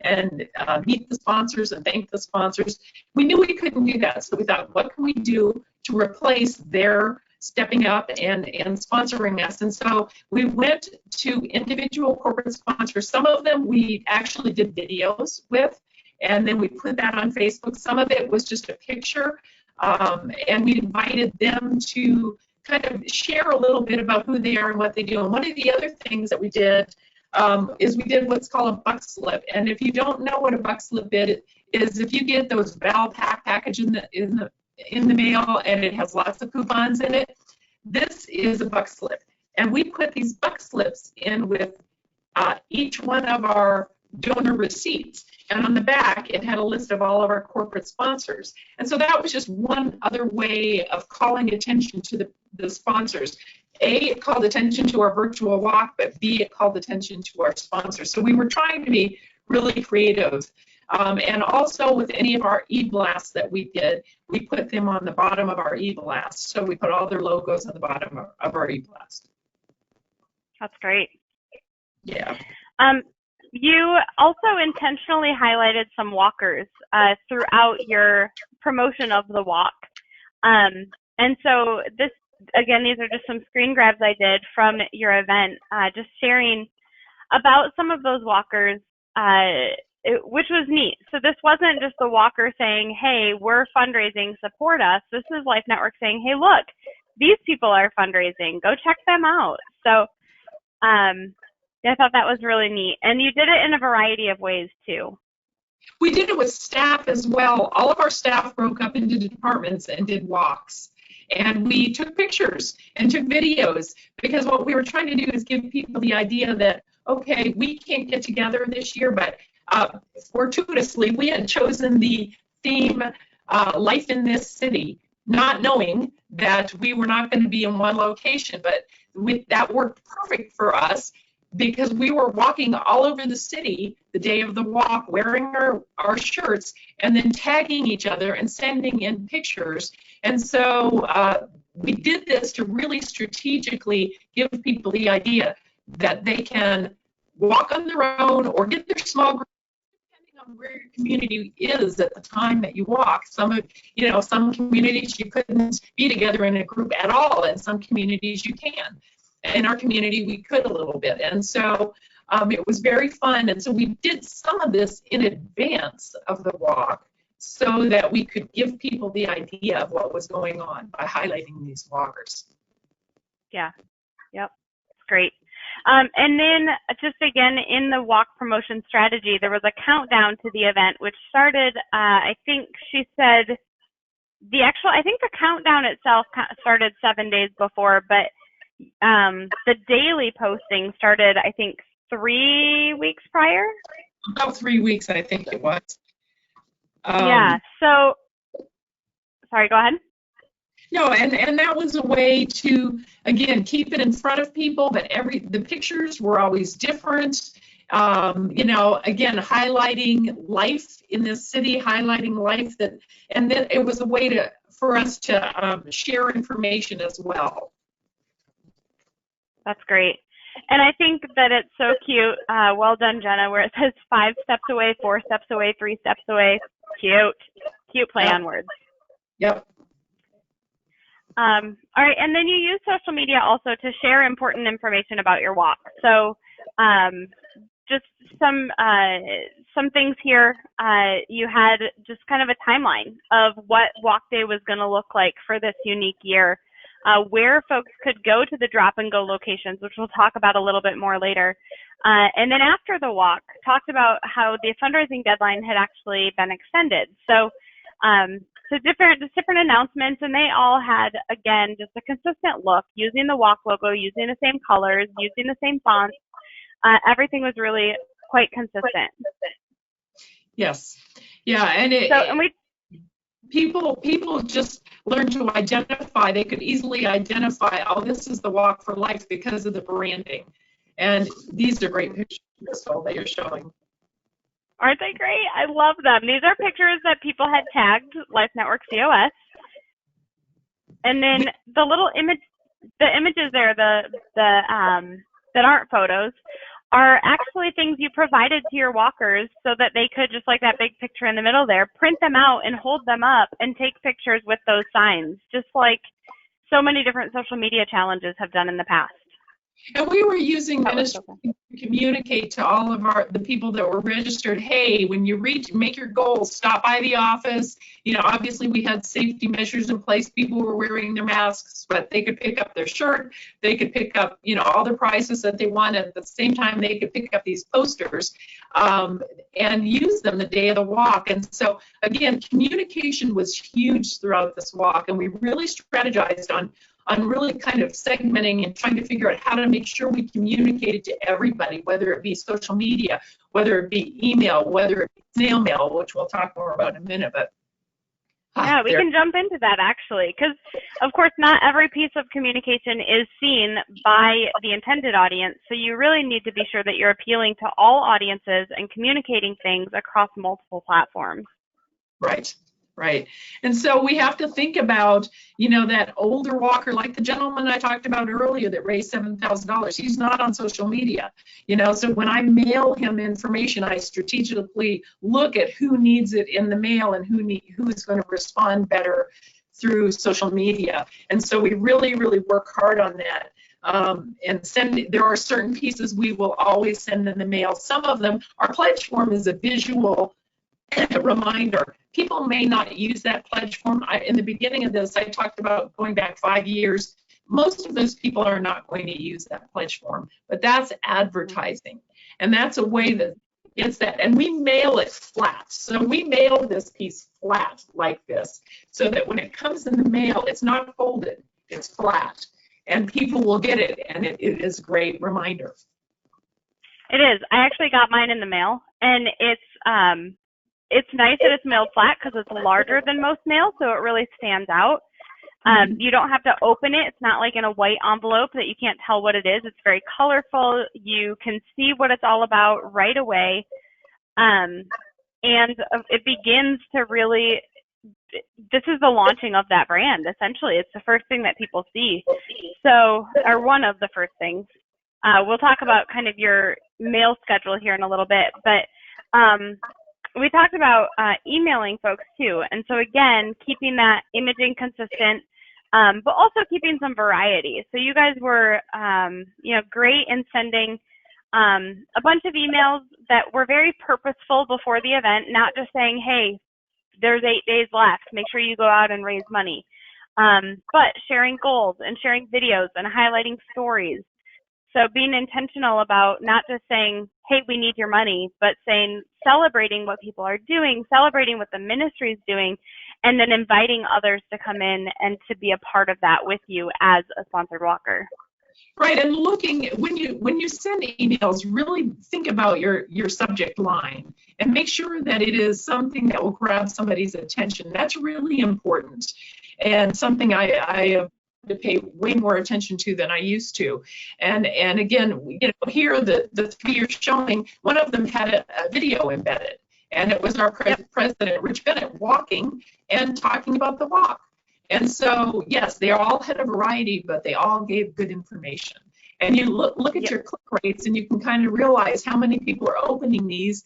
and meet the sponsors and thank the sponsors. We knew we couldn't do that, so we thought, what can we do to replace their stepping up and sponsoring us. And so we went to individual corporate sponsors. Some of them we actually did videos with, and then we put that on Facebook. Some of it was just a picture, and we invited them to kind of share a little bit about who they are and what they do. And one of the other things that we did is we did what's called a buck slip. And if you don't know what a buck slip is if you get those Val package in the mail and it has lots of coupons in it, this is a buck slip. And we put these buck slips in with each one of our donor receipts. And on the back, it had a list of all of our corporate sponsors. And so that was just one other way of calling attention to the sponsors. A, it called attention to our virtual walk, but B, it called attention to our sponsors. So we were trying to be really creative. And also with any of our e-blasts that we did, we put them on the bottom of our e-blast. So we put all their logos on the bottom of our e-blast. That's great. Yeah. You also intentionally highlighted some walkers throughout your promotion of the walk. And so this, again, these are just some screen grabs I did from your event, just sharing about some of those walkers, which was neat. So this wasn't just the walker saying, hey, we're fundraising, support us. This is Life Network saying, hey, look, these people are fundraising. Go check them out. So I thought that was really neat. And you did it in a variety of ways, too. We did it with staff as well. All of our staff broke up into departments and did walks. And we took pictures and took videos, because what we were trying to do is give people the idea that, okay, we can't get together this year, but fortuitously, we had chosen the theme, Life in This City, not knowing that we were not going to be in one location. But that worked perfect for us, because we were walking all over the city the day of the walk, wearing our shirts, and then tagging each other and sending in pictures. And so we did this to really strategically give people the idea that they can walk on their own or get their small group, depending on where your community is at the time that you walk. Some communities you couldn't be together in a group at all, and some communities you can. In our community, we could a little bit. And so it was very fun. And so we did some of this in advance of the walk so that we could give people the idea of what was going on by highlighting these walkers. Yeah, yep, great. And then just again, in the walk promotion strategy, there was a countdown to the event, which started, I think she said, I think the countdown itself started 7 days before, but the daily posting started, I think, 3 weeks prior. About 3 weeks, I think it was. Yeah. So, sorry. Go ahead. No, and that was a way to, again, keep it in front of people. But the pictures were always different. Again, highlighting life in this city, highlighting life and then it was a way for us to share information as well. That's great. And I think that it's so cute. Well done, Jenna, where it says 5 steps away, 4 steps away, 3 steps away. Cute play on words. Yep. All right, and then you use social media also to share important information about your walk. So just some things here. You had just kind of a timeline of what walk day was going to look like for this unique year. Where folks could go to the drop and go locations, which we'll talk about a little bit more later. And then after the walk, talked about how the fundraising deadline had actually been extended. So different announcements, and they all had, again, just a consistent look, using the walk logo, using the same colors, using the same fonts. Everything was really quite consistent. Yes. Yeah, and people just learned to identify. They could easily identify, oh, this is the Walk for Life because of the branding. And these are great pictures, Crystal, that you're showing. Aren't they great? I love them. These are pictures that people had tagged Life Network COS. And then the little images there, that aren't photos, are actually things you provided to your walkers so that they could, just like that big picture in the middle there, print them out and hold them up and take pictures with those signs, just like so many different social media challenges have done in the past. And we were using That was ministry to communicate to all of the people that were registered, hey, when you make your goals, stop by the office. You know, obviously we had safety measures in place. People were wearing their masks, but they could pick up their shirt. They could pick up, you know, all the prizes that they wanted. At the same time, they could pick up these posters and use them the day of the walk. And so, again, communication was huge throughout this walk, and we really strategized on really kind of segmenting and trying to figure out how to make sure we communicated to everybody, whether it be social media, whether it be email, whether it be snail mail, which we'll talk more about in a minute. But yeah, we can jump into that actually, because of course not every piece of communication is seen by the intended audience. So you really need to be sure that you're appealing to all audiences and communicating things across multiple platforms. Right. Right. And so we have to think about, you know, that older walker, like the gentleman I talked about earlier that raised $7,000. He's not on social media, you know, so when I mail him information, I strategically look at who needs it in the mail and who is going to respond better through social media. And so we really, really work hard on that. And there are certain pieces we will always send in the mail. Some of them, our pledge form is a visual reminder. People may not use that pledge form. In the beginning of this, I talked about going back 5 years. Most of those people are not going to use that pledge form, but that's advertising. And that's a way that gets that. And we mail it flat. So we mail this piece flat like this, so that when it comes in the mail, it's not folded, it's flat. And people will get it, and it is a great reminder. It is. I actually got mine in the mail, and it's nice that it's mailed flat because it's larger than most mail, so it really stands out. You don't have to open it. It's not like in a white envelope that you can't tell what it is. It's very colorful. You can see what it's all about right away. And it begins to really, this is the launching of that brand, essentially. It's the first thing that people see. So, or one of the first things. We'll talk about kind of your mail schedule here in a little bit, but we talked about emailing folks too. And so again, keeping that imaging consistent, but also keeping some variety. So you guys were, you know, great in sending a bunch of emails that were very purposeful before the event, not just saying, hey, there's 8 days left, make sure you go out and raise money, but sharing goals and sharing videos and highlighting stories. So being intentional about not just saying, hey, we need your money, but saying, celebrating what people are doing, celebrating what the ministry is doing, and then inviting others to come in and to be a part of that with you as a sponsored walker. Right, and looking, when you send emails, really think about your subject line and make sure that it is something that will grab somebody's attention. That's really important, and something I to pay way more attention to than I used to. And again, you know, here the three you're showing, one of them had a video embedded, and it was our president, Rich Bennett, walking and talking about the walk. And so, yes, they all had a variety, but they all gave good information. And you look at your click rates, and you can kind of realize how many people are opening these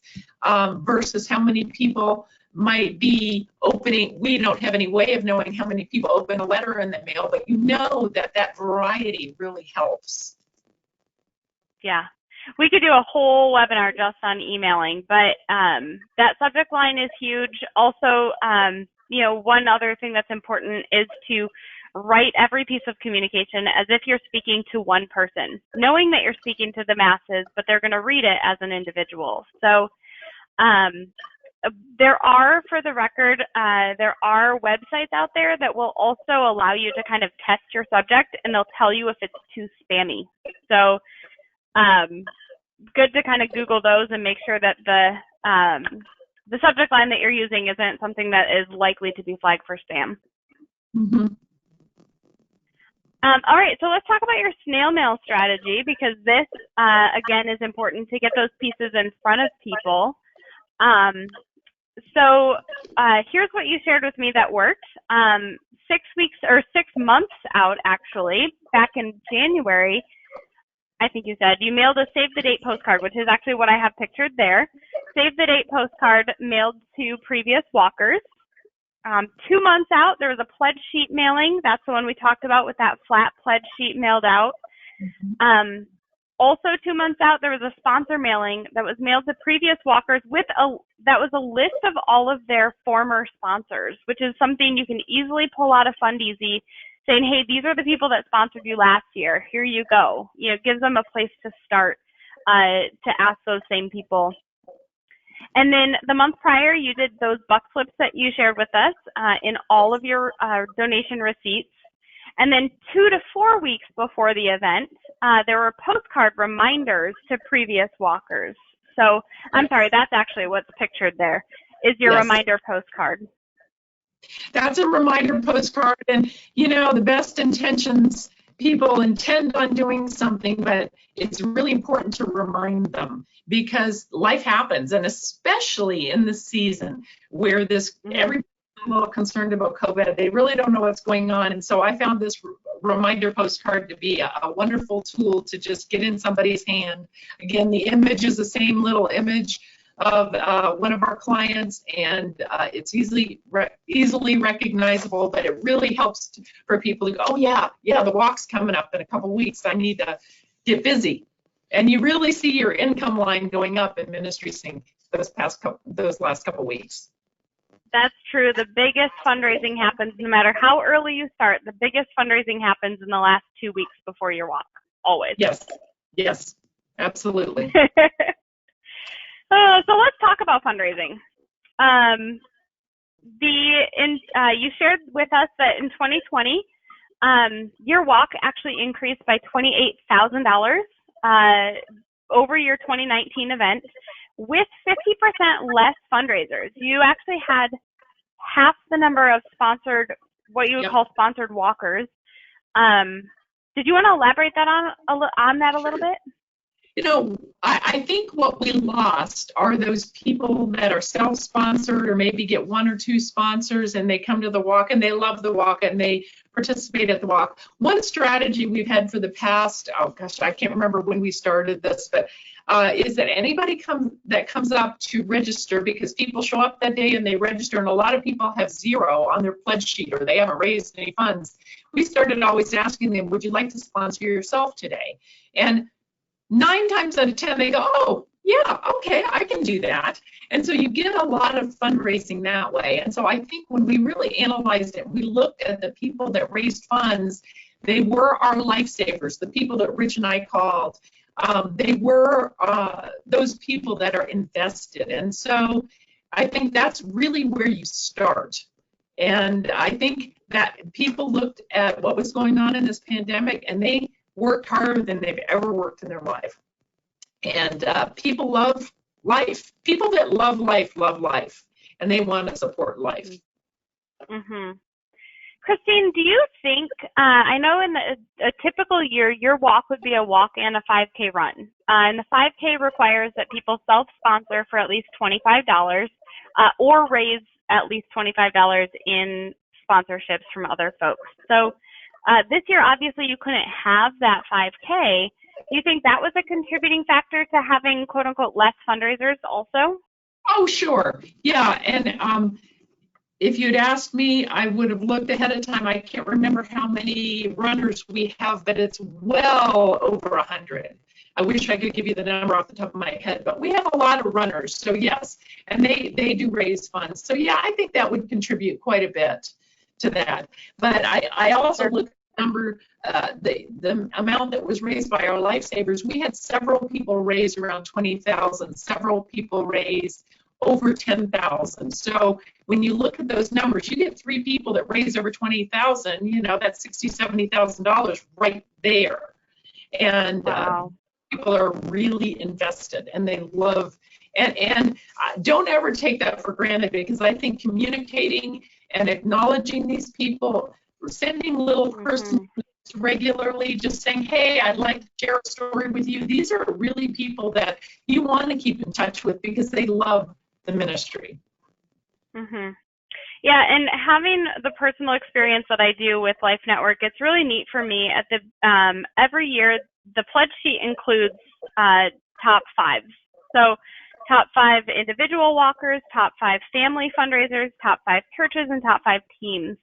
versus how many people might be opening. We don't have any way of knowing how many people open a letter in the mail, but you know that variety really helps. Yeah, we could do a whole webinar just on emailing, but that subject line is huge. Also, you know, one other thing that's important is to write every piece of communication as if you're speaking to one person, knowing that you're speaking to the masses, but they're going to read it as an individual. So there are, for the record, there are websites out there that will also allow you to kind of test your subject, and they'll tell you if it's too spammy. So good to kind of Google those and make sure that the subject line that you're using isn't something that is likely to be flagged for spam. Mm-hmm. All right, so let's talk about your snail mail strategy, because this, again, is important to get those pieces in front of people. So here's what you shared with me that worked. 6 weeks or 6 months out, actually, back in January, I think you said, you mailed a save the date postcard, which is actually what I have pictured there. Save the date postcard mailed to previous walkers. 2 months out, there was a pledge sheet mailing. That's the one we talked about with that flat pledge sheet mailed out. Also 2 months out, there was a sponsor mailing that was mailed to previous walkers that was a list of all of their former sponsors, which is something you can easily pull out of Fundeasy, saying, hey, these are the people that sponsored you last year. Here you go. You know, it gives them a place to start to ask those same people. And then the month prior, you did those buck flips that you shared with us in all of your donation receipts. And then 2 to 4 weeks before the event, there were postcard reminders to previous walkers. So I'm sorry, that's actually what's pictured there, is your reminder postcard. That's a reminder postcard. And, you know, the best intentions, people intend on doing something, but it's really important to remind them because life happens, and especially in this season where everybody's a little concerned about COVID, they really don't know what's going on. And so I found this reminder postcard to be a wonderful tool to just get in somebody's hand. Again, the image is the same little image of one of our clients, and it's easily recognizable, but it really helps for people to go, oh yeah, the walk's coming up in a couple weeks. I need to get busy. And you really see your income line going up in Ministry Sync those last couple weeks. That's true. The biggest fundraising happens, no matter how early you start, the biggest fundraising happens in the last 2 weeks before your walk, always. Yes, absolutely. So let's talk about fundraising. You shared with us that in 2020, your walk actually increased by $28,000 over your 2019 event with 50% less fundraisers. You actually had half the number of sponsored, what you would call sponsored walkers. Did you want to elaborate on that a little bit? You know, I think what we lost are those people that are self-sponsored or maybe get 1 or 2 sponsors and they come to the walk and they love the walk and they participate at the walk. One strategy we've had for the past, I can't remember when we started this, but is that anybody that comes up to register, because people show up that day and they register, and a lot of people have 0 on their pledge sheet or they haven't raised any funds. We started always asking them, would you like to sponsor yourself today? And 9 times out of 10, they go, oh, yeah, okay, I can do that. And so you get a lot of fundraising that way. And so I think when we really analyzed it, we looked at the people that raised funds. They were our lifesavers, the people that Rich and I called. They were those people that are invested. And so I think that's really where you start. And I think that people looked at what was going on in this pandemic and they worked harder than they've ever worked in their life. And people love life. People that love life, and they want to support life. Mm-hmm. Christine, do you think, I know in a typical year, your walk would be a walk and a 5K run. And the 5K requires that people self-sponsor for at least $25 or raise at least $25 in sponsorships from other folks. So this year, obviously, you couldn't have that 5K. Do you think that was a contributing factor to having, quote unquote, less fundraisers also? Oh, sure. Yeah. And if you'd asked me, I would have looked ahead of time. I can't remember how many runners we have, but it's well over 100. I wish I could give you the number off the top of my head, but we have a lot of runners. So yes, and they do raise funds. So yeah, I think that would contribute quite a bit to that. But I also looked at the number, the amount that was raised by our lifesavers. We had several people raise around 20,000. Several people raised over 10,000. So when you look at those numbers, you get 3 people that raise over 20,000. You know, that's $60,000, $70,000 right there. And wow. People are really invested and they love. And don't ever take that for granted, because I think communicating and acknowledging these people, sending little person regularly, just saying, hey, I'd like to share a story with you. These are really people that you want to keep in touch with because they love the ministry. Mm-hmm. Yeah, and having the personal experience that I do with Life Network, it's really neat for me. At the every year, the pledge sheet includes top 5s. So top 5 individual walkers, top 5 family fundraisers, top 5 churches, and top 5 teams.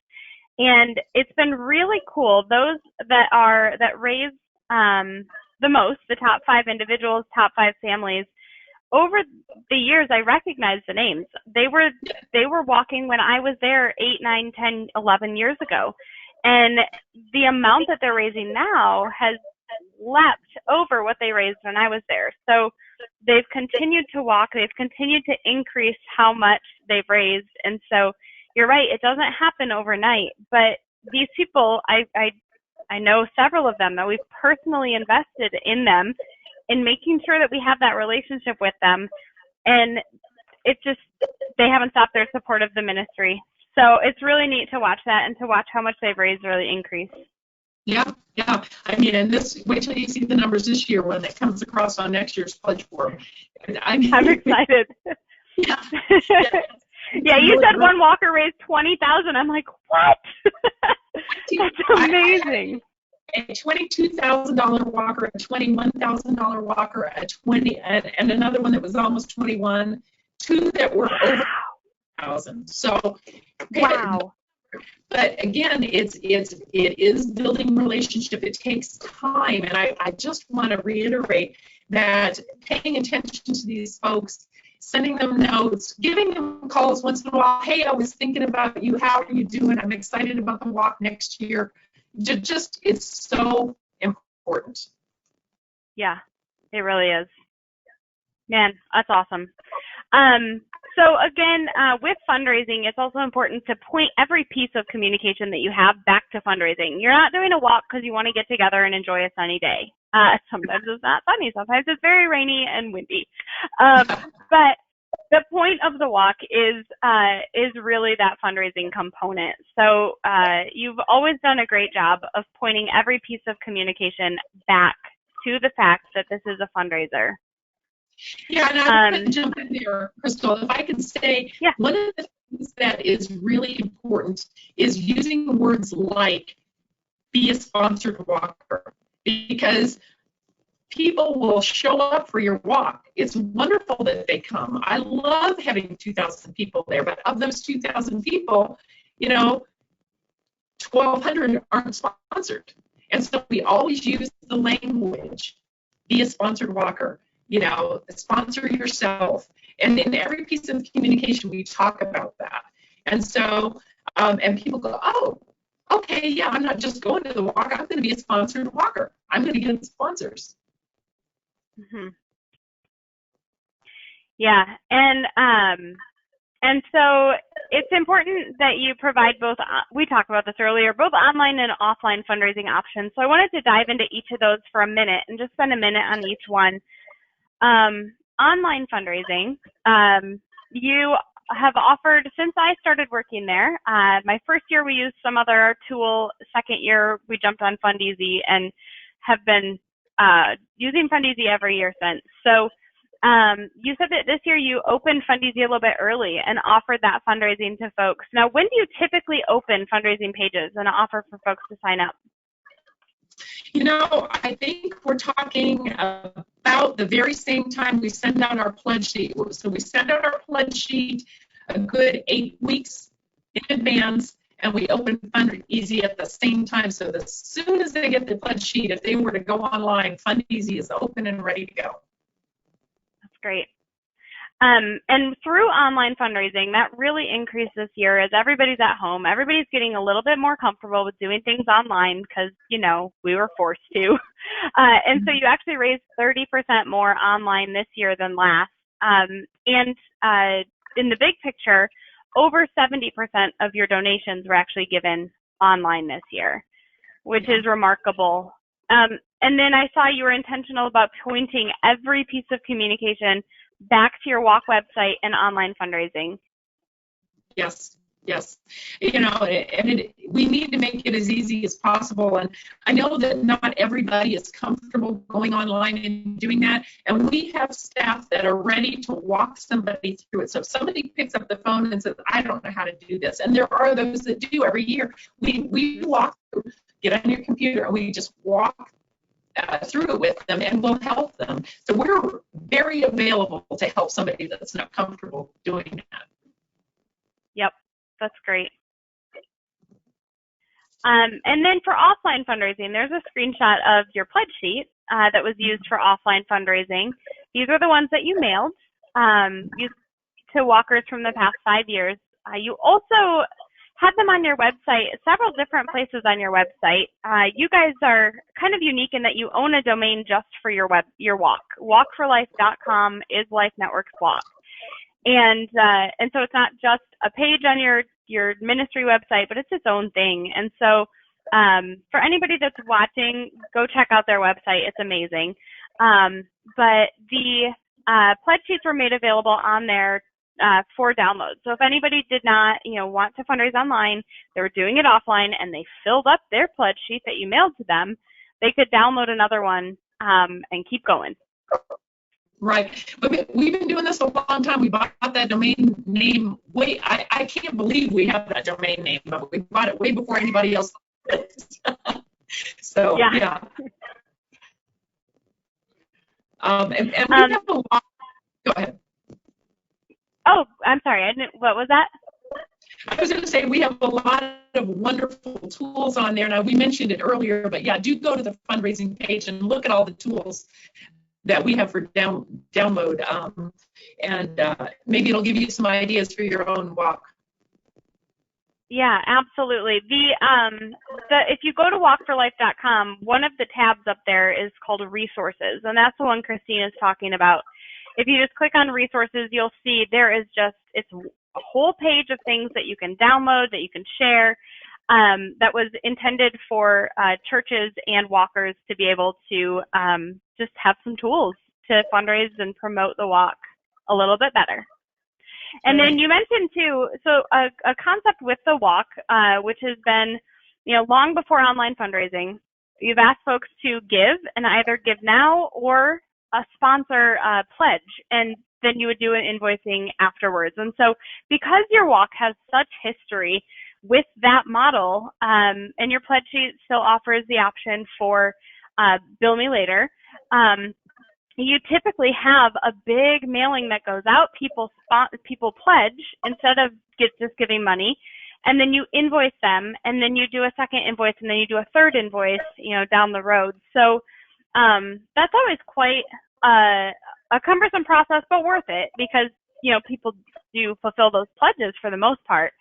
And it's been really cool. Those that raise the most, the top 5 individuals, top 5 families, over the years, I recognized the names. They were walking when I was there 8, 9, 10, 11 years ago. And the amount that they're raising now has leapt over what they raised when I was there. So they've continued to walk. They've continued to increase how much they've raised. And so you're right, it doesn't happen overnight. But these people, I know several of them that we've personally invested in them, in making sure that we have that relationship with them. And it's just, they haven't stopped their support of the ministry. So it's really neat to watch that and to watch how much they've raised really increase. Yeah. I mean, and wait till you see the numbers this year when it comes across on next year's pledge form. I'm excited. Yeah. Yeah, you said one walker raised $20,000. I'm like, what? That's amazing. A $22,000 walker, a $21,000 walker, and another one that was almost 21. 2 that were over 1,000. So, wow. But again, it is building relationship. It takes time, and I just want to reiterate that paying attention to these folks, sending them notes, giving them calls once in a while. Hey, I was thinking about you. How are you doing? I'm excited about the walk next year. Just, it's so important. Yeah, it really is. Man, that's awesome. So again, with fundraising, it's also important to point every piece of communication that you have back to fundraising. You're not doing a walk because you want to get together and enjoy a sunny day. Sometimes it's not sunny. Sometimes it's very rainy and windy. But the point of the walk is really that fundraising component. So you've always done a great job of pointing every piece of communication back to the fact that this is a fundraiser. Yeah, and I'm going to jump in there, Crystal. If I could say, yeah. One of the things that is really important is using words like be a sponsored walker, because people will show up for your walk. It's wonderful that they come. I love having 2,000 people there, but of those 2,000 people, 1,200 aren't sponsored. And so we always use the language, be a sponsored walker, sponsor yourself. And in every piece of communication, we talk about that. And so, and people go, oh, okay, yeah, I'm not just going to the walk. I'm going to be a sponsored walker. I'm going to get sponsors. Mm-hmm. Yeah, and so it's important that you provide both, we talked about this earlier, both online and offline fundraising options. So I wanted to dive into each of those for a minute and just spend a minute on each one. Online fundraising, you have offered, since I started working there, my first year we used some other tool, second year we jumped on Fundeasy and have been using Fundeasy every year since. So you said that this year you opened Fundeasy a little bit early and offered that fundraising to folks. Now, when do you typically open fundraising pages and offer for folks to sign up? I think we're talking about the very same time we send out our pledge sheet. So we send out our pledge sheet a good 8 weeks in advance, and we open Fundeasy at the same time. So as soon as they get the pledge sheet, if they were to go online, Fundeasy is open and ready to go. That's great. And through online fundraising, that really increased this year as everybody's at home. Everybody's getting a little bit more comfortable with doing things online because, we were forced to. And so you actually raised 30% more online this year than last. And in the big picture, over 70% of your donations were actually given online this year, which is remarkable. And then I saw you were intentional about pointing every piece of communication back to your walk website and online fundraising. Yes. We need to make it as easy as possible. And I know that not everybody is comfortable going online and doing that. And we have staff that are ready to walk somebody through it. So if somebody picks up the phone and says, I don't know how to do this, and there are those that do every year, we walk through, get on your computer, and we just walk through it with them, and we'll help them. So we're very available to help somebody that's not comfortable doing that. Yep, that's great. And then for offline fundraising, there's a screenshot of your pledge sheet that was used for offline fundraising. These are the ones that you mailed to walkers from the past 5 years. You also had them on your website, several different places on your website. You guys are kind of unique in that you own a domain just for your walk. Walkforlife.com is Life Network's walk. And so it's not just a page on your ministry website, but it's its own thing. And so for anybody that's watching, go check out their website. It's amazing. But the pledge sheets were made available on there for download. So if anybody did not, want to fundraise online, they were doing it offline, and they filled up their pledge sheet that you mailed to them, they could download another one and keep going. Right. But we've been doing this a long time. We bought that domain name I can't believe we have that domain name, but we bought it way before anybody else did. So, yeah. And we have a lot. Go ahead. Oh, I'm sorry. What was that? I was going to say we have a lot of wonderful tools on there. Now, we mentioned it earlier, but yeah, do go to the fundraising page and look at all the tools that we have for download, and maybe it'll give you some ideas for your own walk. Yeah, absolutely. If you go to walkforlife.com, one of the tabs up there is called resources, and that's the one Christine is talking about. If you just click on resources, you'll see it's a whole page of things that you can download, that you can share, that was intended for churches and walkers to be able to just have some tools to fundraise and promote the walk a little bit better. And then you mentioned too, so a concept with the walk, which has been, long before online fundraising, you've asked folks to give and either give now or a sponsor pledge, and then you would do an invoicing afterwards. And so because your walk has such history with that model, and your pledge sheet still offers the option for bill me later, you typically have a big mailing that goes out. People pledge instead of just giving money, and then you invoice them, and then you do a second invoice, and then you do a third invoice, down the road. So that's always quite a cumbersome process, but worth it because people do fulfill those pledges for the most part.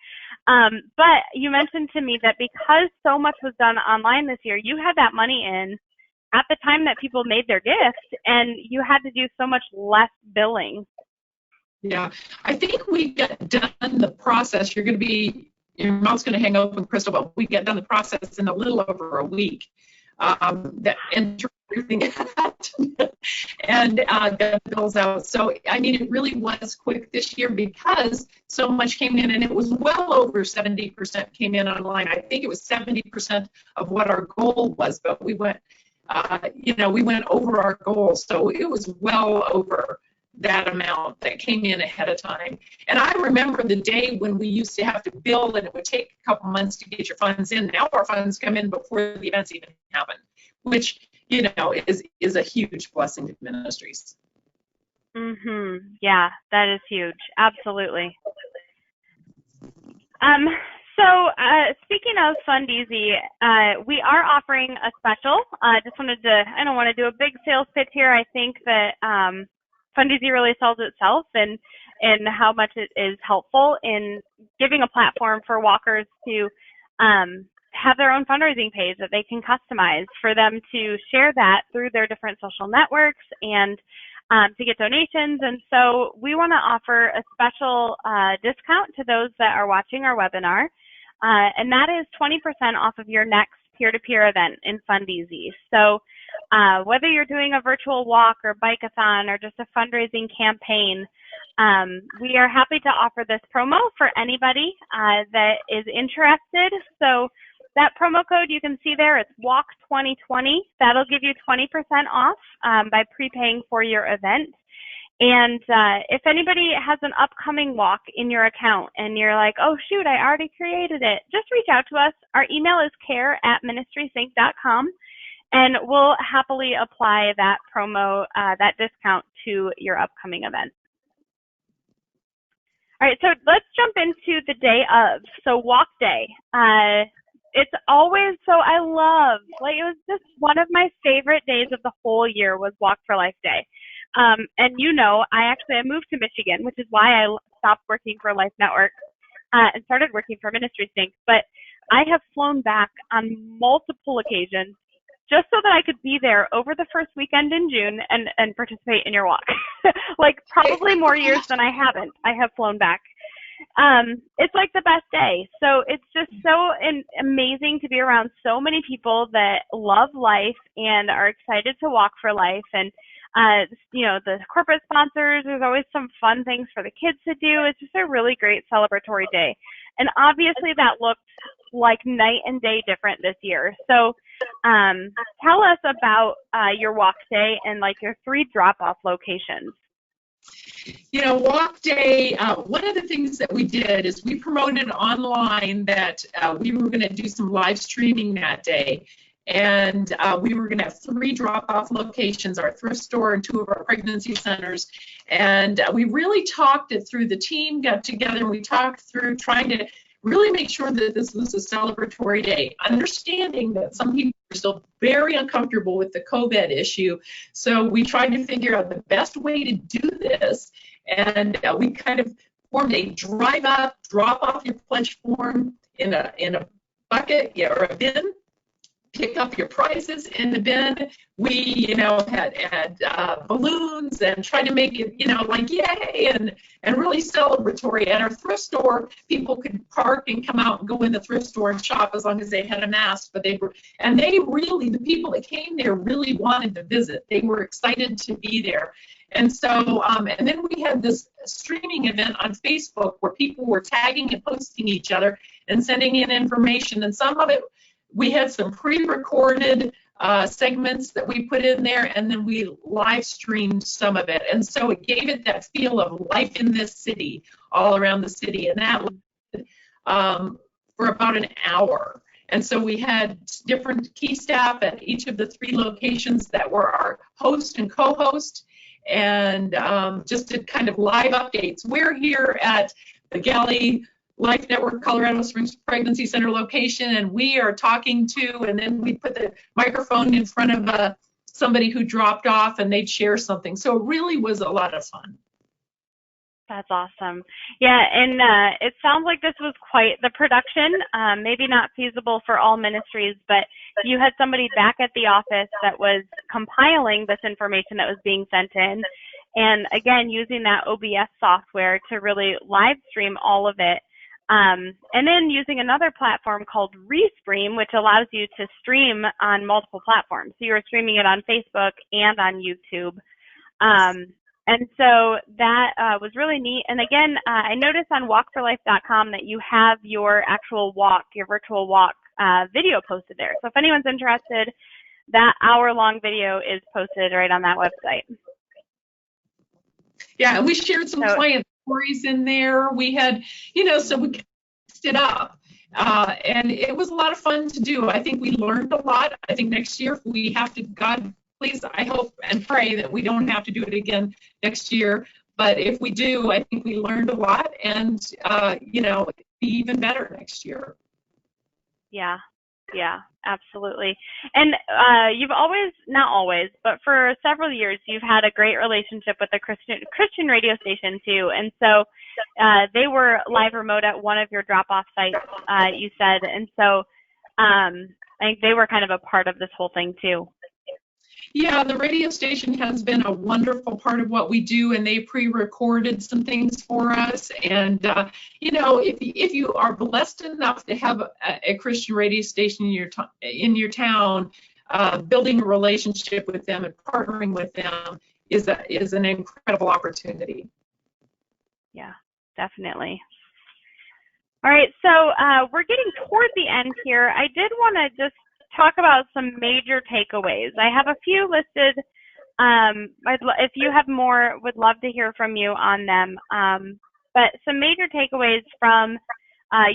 But you mentioned to me that because so much was done online this year, you had that money in at the time that people made their gift, and you had to do so much less billing. Yeah, I think we get done the process. Your mouth's going to hang open, Crystal, but we get done the process in a little over a week. That enter everything out and get the bills out. So, it really was quick this year because so much came in, and it was well over 70% came in online. I think it was 70% of what our goal was, but we went, we went over our goal. So it was well over that amount that came in ahead of time. And I remember the day when we used to have to bill, and it would take a couple months to get your funds in. Now our funds come in before the events even happen, which, is a huge blessing to ministries. Yeah, that is huge. Absolutely. So speaking of Fundeasy, we are offering a special. I don't want to do a big sales pitch here. I think that Fundeasy really sells itself and how much it is helpful in giving a platform for walkers to have their own fundraising page that they can customize for them to share that through their different social networks and to get donations. And so we want to offer a special discount to those that are watching our webinar, and that is 20% off of your next peer-to-peer event in Fundeasy. So whether you're doing a virtual walk or bike-a-thon or just a fundraising campaign, we are happy to offer this promo for anybody that is interested. So that promo code you can see there, it's WALK2020. That'll give you 20% off by prepaying for your event. And if anybody has an upcoming walk in your account and you're like, oh, shoot, I already created it, just reach out to us. Our email is care@ministrysync.com. and we'll happily apply that promo, that discount to your upcoming event. All right, so let's jump into the day of. So walk day. It's always, so I love, like, it was just one of my favorite days of the whole year was Walk for Life Day. And you know, I moved to Michigan, which is why I stopped working for Life Network and started working for Ministry Sync. But I have flown back on multiple occasions just so that I could be there over the first weekend in June and participate in your walk. Like probably more years than I haven't. I have flown back. It's like the best day. So it's just so amazing to be around so many people that love life and are excited to walk for life. And, you know, the corporate sponsors, there's always some fun things for the kids to do. It's just a really great celebratory day. And obviously that looked like night and day different this year. So tell us about your walk day and like your 3 drop-off locations. You know, walk day, one of the things that we did is we promoted online that we were going to do some live streaming that day. And we were going to have 3 drop-off locations, our thrift store and 2 of our pregnancy centers. And we really talked it through. The team got together and we talked through trying to really make sure that this was a celebratory day, understanding that some people are still very uncomfortable with the COVID issue. So we tried to figure out the best way to do this. And we kind of formed a drive up, drop off your pledge form in a bucket, yeah, or a bin. Pick up your prizes in the bin. We, you know, had balloons and tried to make it, you know, like yay and really celebratory. At our thrift store, people could park and come out and go in the thrift store and shop as long as they had a mask. But the people that came there really wanted to visit. They were excited to be there. And so, and then we had this streaming event on Facebook where people were tagging and posting each other and sending in information. And some of it, we had some pre-recorded segments that we put in there, and then we live streamed some of it. And so it gave it that feel of life in this city, all around the city. And that for about an hour. And so we had different key staff at each of the 3 locations that were our host and co-host, and just did kind of live updates. We're here at the Galley Life Network Colorado Springs Pregnancy Center location, and we are talking to, and then we put the microphone in front of somebody who dropped off and they'd share something. So it really was a lot of fun. That's awesome. Yeah, and it sounds like this was quite the production, maybe not feasible for all ministries, but you had somebody back at the office that was compiling this information that was being sent in, and again, using that OBS software to really live stream all of it. And then using another platform called Restream, which allows you to stream on multiple platforms. So you're streaming it on Facebook and on YouTube. And so that was really neat. And again, I noticed on walkforlife.com that you have your actual walk, your virtual walk video posted there. So if anyone's interested, that hour-long video is posted right on that website. Yeah, and we shared some client stories in there. We had, you know, so we mixed it up. And it was a lot of fun to do. I think we learned a lot. I think next year, if we have to, God, please, I hope and pray that we don't have to do it again next year. But if we do, I think we learned a lot and, you know, be even better next year. Yeah, absolutely. And you've always, not always, but for several years, you've had a great relationship with the Christian radio station too. And so they were live remote at one of your drop-off sites, you said. And so I think they were kind of a part of this whole thing too. Yeah, the radio station has been a wonderful part of what we do, and they pre-recorded some things for us. And, you know, if you are blessed enough to have a Christian radio station in your town, building a relationship with them and partnering with them is an incredible opportunity. Yeah, definitely. All right, so we're getting toward the end here. I did want to just talk about some major takeaways. I have a few listed. If you have more, would love to hear from you on them. But some major takeaways from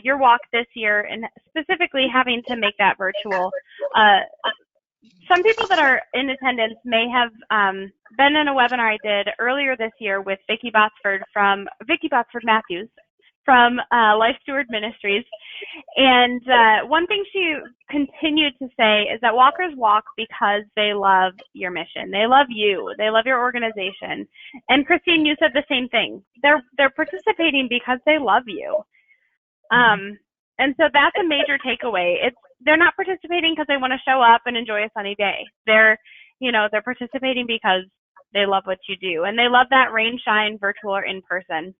your walk this year, and specifically having to make that virtual. some people that are in attendance may have been in a webinar I did earlier this year with Vicki Botsford Matthews from Life Steward Ministries. And one thing she continued to say is that walkers walk because they love your mission. They love you. They love your organization. And Christine, you said the same thing. They're participating because they love you. And so that's a major takeaway. They're not participating because they want to show up and enjoy a sunny day. They're participating because they love what you do, and they love that rain, shine, virtual or in person.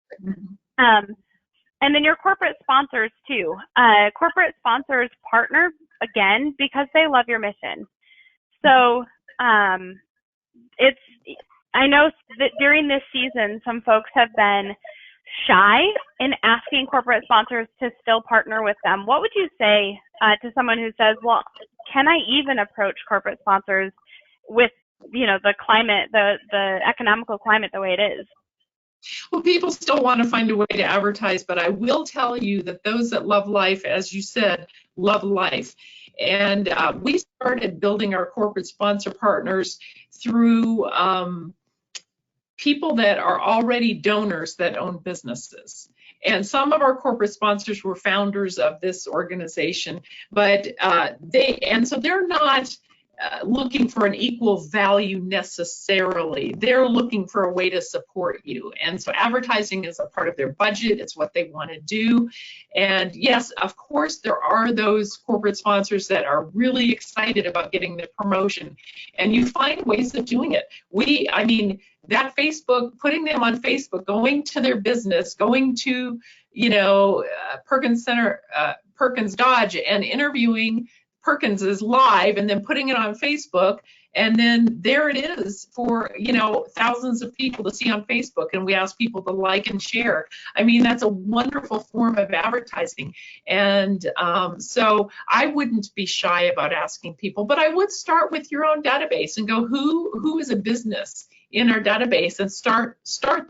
And then your corporate sponsors too. Corporate sponsors partner again because they love your mission. So I know that during this season, some folks have been shy in asking corporate sponsors to still partner with them. What would you say to someone who says, well, can I even approach corporate sponsors with, the climate, the economical climate the way it is? Well, people still want to find a way to advertise, but I will tell you that those that love life, as you said, love life. And we started building our corporate sponsor partners through people that are already donors that own businesses. And some of our corporate sponsors were founders of this organization, but so they're not looking for an equal value necessarily. They're looking for a way to support you. And so advertising is a part of their budget. It's what they want to do. And yes, of course, there are those corporate sponsors that are really excited about getting the promotion. And you find ways of doing it. That Facebook, putting them on Facebook, going to their business, going to, Perkins Center, Perkins Dodge, and interviewing Perkins is live, and then putting it on Facebook, and then there it is for thousands of people to see on Facebook, and we ask people to like and share. That's a wonderful form of advertising, and so I wouldn't be shy about asking people, but I would start with your own database and go, who is a business in our database, and start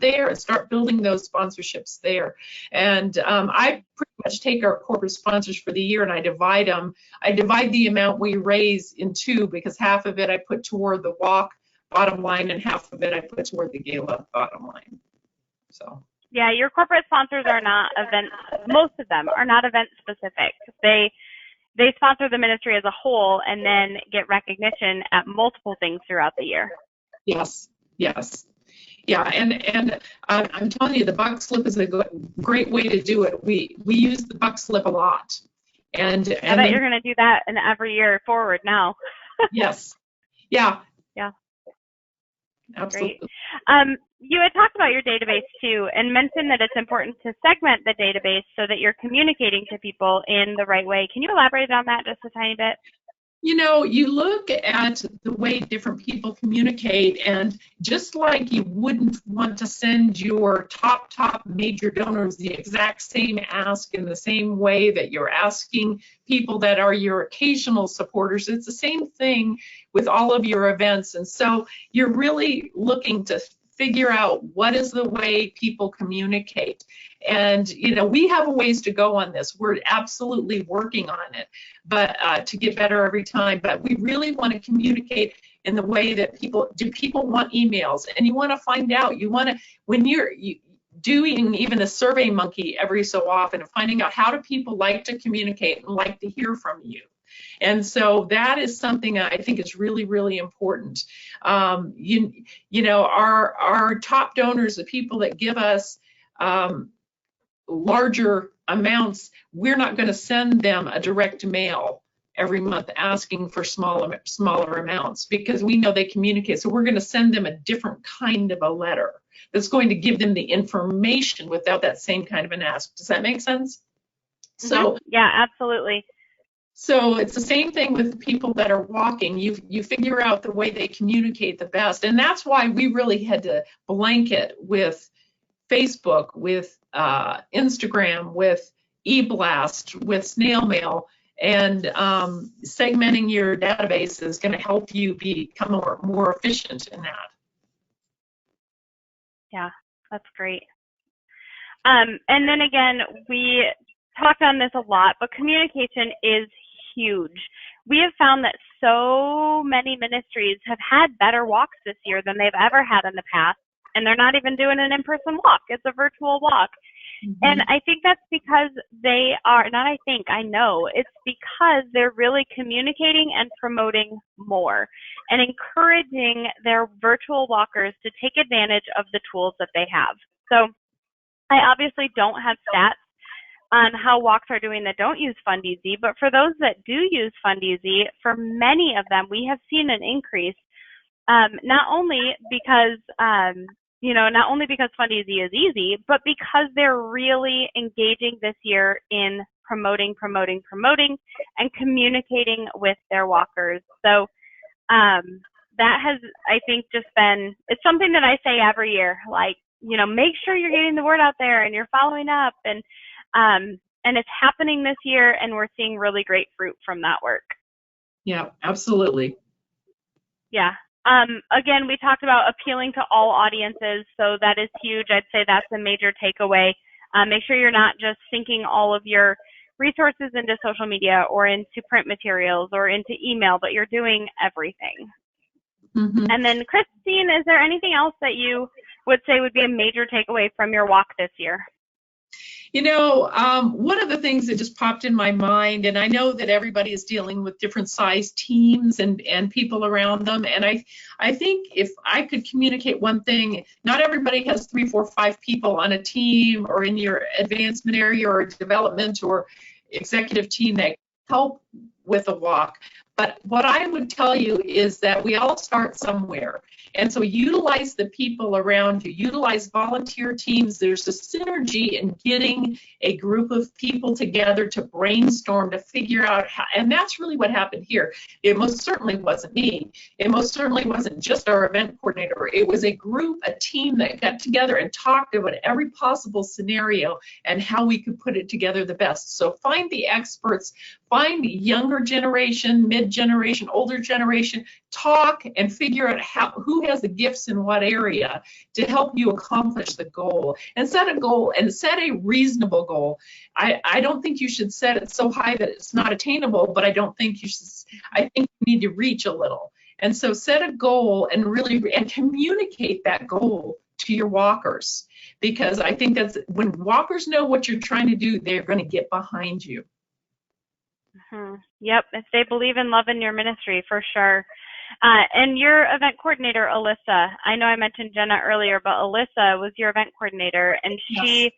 there and start building those sponsorships there. And I pretty much take our corporate sponsors for the year and I divide them. I divide the amount we raise in two, because half of it I put toward the walk bottom line and half of it I put toward the gala bottom line. So. Yeah, your corporate sponsors are not most of them are not event specific. They sponsor the ministry as a whole and then get recognition at multiple things throughout the year. Yes. Yeah, and I'm telling you, the buck slip is a great way to do it. We use the buck slip a lot. And I bet you're going to do that in every year forward now. Yes. Yeah. Absolutely. Great. You had talked about your database too, and mentioned that it's important to segment the database so that you're communicating to people in the right way. Can you elaborate on that just a tiny bit? You look at the way different people communicate, and just like you wouldn't want to send your top major donors the exact same ask in the same way that you're asking people that are your occasional supporters, it's the same thing with all of your events. And so you're really looking to figure out what is the way people communicate. And, we have a ways to go on this. We're absolutely working on it, but to get better every time. But we really want to communicate in the way that people want emails, and you want to find out, when you're doing even a Survey Monkey every so often, finding out how do people like to communicate and like to hear from you. And so that is something I think is really, really important. Our top donors, the people that give us larger amounts, we're not going to send them a direct mail every month asking for smaller amounts, because we know they communicate. So we're going to send them a different kind of a letter that's going to give them the information without that same kind of an ask. Does that make sense? Mm-hmm. So yeah, absolutely. So it's the same thing with the people that are walking. You figure out the way they communicate the best. And that's why we really had to blanket with Facebook, with Instagram, with eBlast, with snail mail, and segmenting your database is going to help you become more efficient in that. Yeah, that's great. And then again, we talked on this a lot, but communication is huge. we have found that so many ministries have had better walks this year than they've ever had in the past. And they're not even doing an in-person walk. It's a virtual walk. And I think that's because they are, not I think, I know, it's because they're really communicating and promoting more and encouraging their virtual walkers to take advantage of the tools that they have. So I obviously don't have stats on how walks are doing that don't use FundEasy, but for those that do use FundEasy, for many of them, we have seen an increase, not only because not only because FundEasy is easy, but because they're really engaging this year in promoting, and communicating with their walkers. So that has, I think, just been, it's something that I say every year, like, make sure you're getting the word out there and you're following up, and it's happening this year, and we're seeing really great fruit from that work. Yeah, absolutely. Yeah. Again, we talked about appealing to all audiences, so that is huge. I'd say that's a major takeaway. Make sure you're not just sinking all of your resources into social media or into print materials or into email, but you're doing everything. And then, Christine, is there anything else that you would say would be a major takeaway from your walk this year? One of the things that just popped in my mind, and I know that everybody is dealing with different size teams and people around them, and I think if I could communicate one thing, not everybody has 3, 4, 5 people on a team or in your advancement area or development or executive team that help with a walk. But what I would tell you is that we all start somewhere. And so utilize the people around you, utilize volunteer teams. There's a synergy in getting a group of people together to brainstorm, to figure out how, and that's really what happened here. It most certainly wasn't me. It most certainly wasn't just our event coordinator. It was a group, a team that got together and talked about every possible scenario and how we could put it together the best. So find the experts, find the younger generation, mid-generation, older generation, talk and figure out who has the gifts in what area to help you accomplish the goal, and set a goal and set a reasonable goal. I don't think you should set it so high that it's not attainable, but I think you need to reach a little. And so set a goal and really communicate that goal to your walkers, because I think that's when walkers know what you're trying to do, they're going to get behind you. Yep, if they believe in love in your ministry, for sure. And your event coordinator, Alyssa, I know I mentioned Jenna earlier, but Alyssa was your event coordinator, and she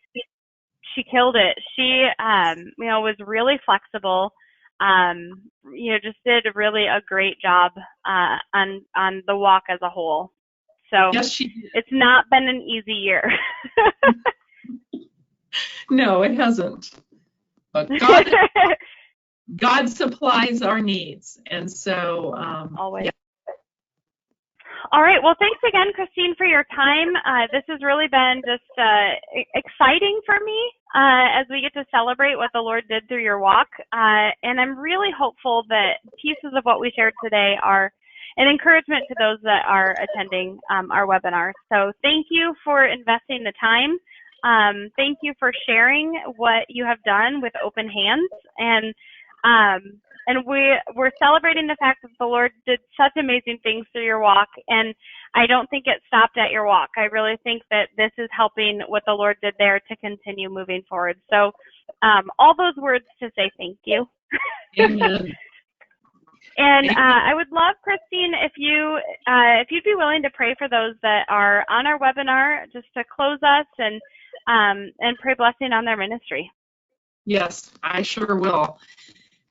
killed it. She, was really flexible, just did really a great job on the walk as a whole. So yes, it's not been an easy year. No, it hasn't. But God supplies our needs, and so always. Yeah. All right. Well, thanks again, Christine, for your time. This has really been just exciting for me as we get to celebrate what the Lord did through your walk. And I'm really hopeful that pieces of what we shared today are an encouragement to those that are attending our webinar. So thank you for investing the time. Thank you for sharing what you have done with open hands. And we're celebrating the fact that the Lord did such amazing things through your walk, and I don't think it stopped at your walk. I really think that this is helping what the Lord did there to continue moving forward. So all those words to say thank you. Amen. And I would love, Christine, if you'd be willing to pray for those that are on our webinar, just to close us and pray blessing on their ministry. Yes, I sure will.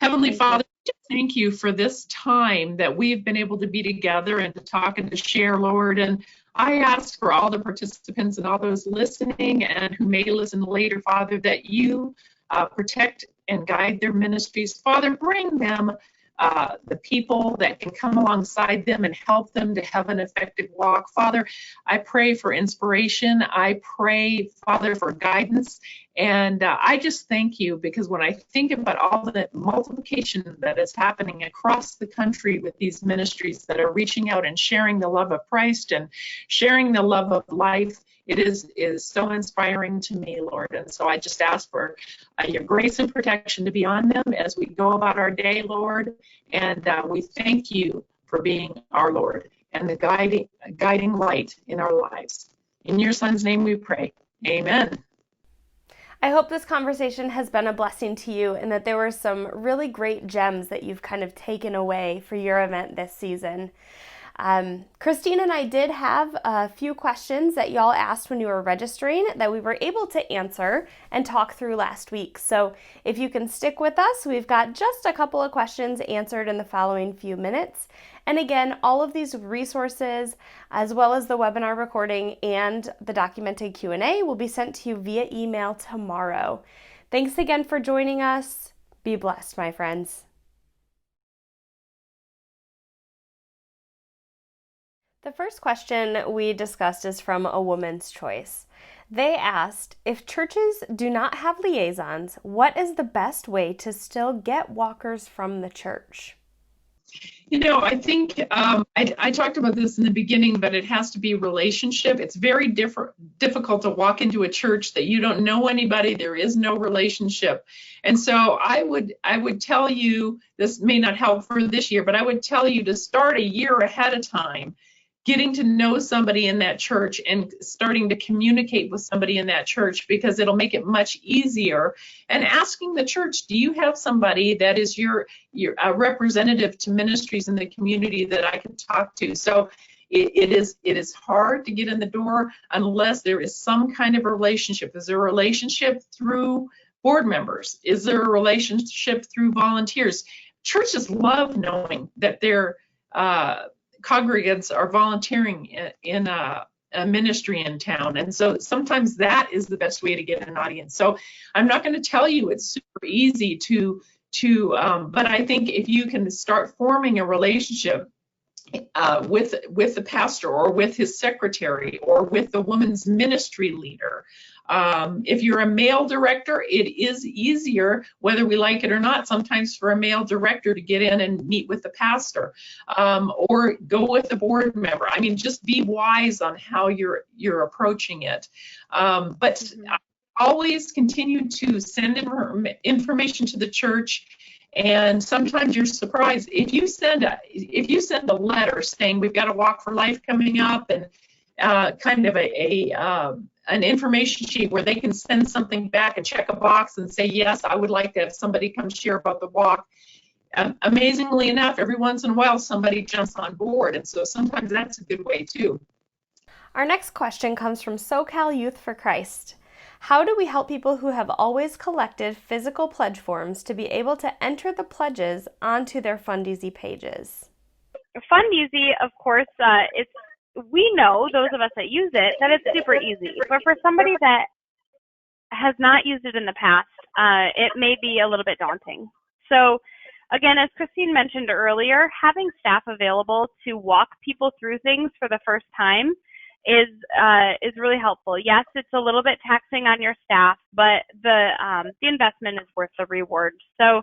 Heavenly Father, thank you for this time that we've been able to be together and to talk and to share, Lord. And I ask for all the participants and all those listening and who may listen later, Father, that you protect and guide their ministries. Father, bring them the people that can come alongside them and help them to have an effective walk. Father, I pray for inspiration. I pray, Father, for guidance. And I just thank you, because when I think about all the multiplication that is happening across the country with these ministries that are reaching out and sharing the love of Christ and sharing the love of life It is so inspiring to me, Lord. And so I just ask for your grace and protection to be on them as we go about our day, Lord. And we thank you for being our Lord and the guiding light in our lives. In your Son's name we pray. Amen. I hope this conversation has been a blessing to you and that there were some really great gems that you've kind of taken away for your event this season. Christine and I did have a few questions that y'all asked when you were registering that we were able to answer and talk through last week. So if you can stick with us, we've got just a couple of questions answered in the following few minutes. And again, all of these resources, as well as the webinar recording and the documented Q&A, will be sent to you via email tomorrow. Thanks again for joining us. Be blessed, my friends. The first question we discussed is from A Woman's Choice. They asked, if churches do not have liaisons, what is the best way to still get walkers from the church? You know, I think I talked about this in the beginning, but it has to be relationship. It's very difficult to walk into a church that you don't know anybody. There is no relationship. And so I would tell you, this may not help for this year, but I would tell you to start a year ahead of time, getting to know somebody in that church and starting to communicate with somebody in that church, because it'll make it much easier. And asking the church, do you have somebody that is your representative to ministries in the community that I can talk to? So it is hard to get in the door unless there is some kind of relationship. Is there a relationship through board members? Is there a relationship through volunteers? Churches love knowing that they're congregants are volunteering in a ministry in town. And so sometimes that is the best way to get an audience. So I'm not going to tell you it's super easy but I think if you can start forming a relationship with the pastor or with his secretary or with the woman's ministry leader. If you're a male director, it is easier, whether we like it or not, sometimes for a male director to get in and meet with the pastor, or go with the board member. I mean, just be wise on how you're approaching it. But always continue to send information to the church. And sometimes you're surprised if you send a letter saying we've got a Walk for Life coming up, and kind of an information sheet where they can send something back and check a box and say, yes, I would like to have somebody come share about the walk. Amazingly enough, every once in a while somebody jumps on board, and so sometimes that's a good way too. Our next question comes from SoCal Youth for Christ. How do we help people who have always collected physical pledge forms to be able to enter the pledges onto their Fundeasy pages? Fundeasy, of course, we know, those of us that use it, that it's super easy. But for somebody that has not used it in the past, it may be a little bit daunting. So again, as Christine mentioned earlier, having staff available to walk people through things for the first time is really helpful. Yes, it's a little bit taxing on your staff, but the investment is worth the reward. So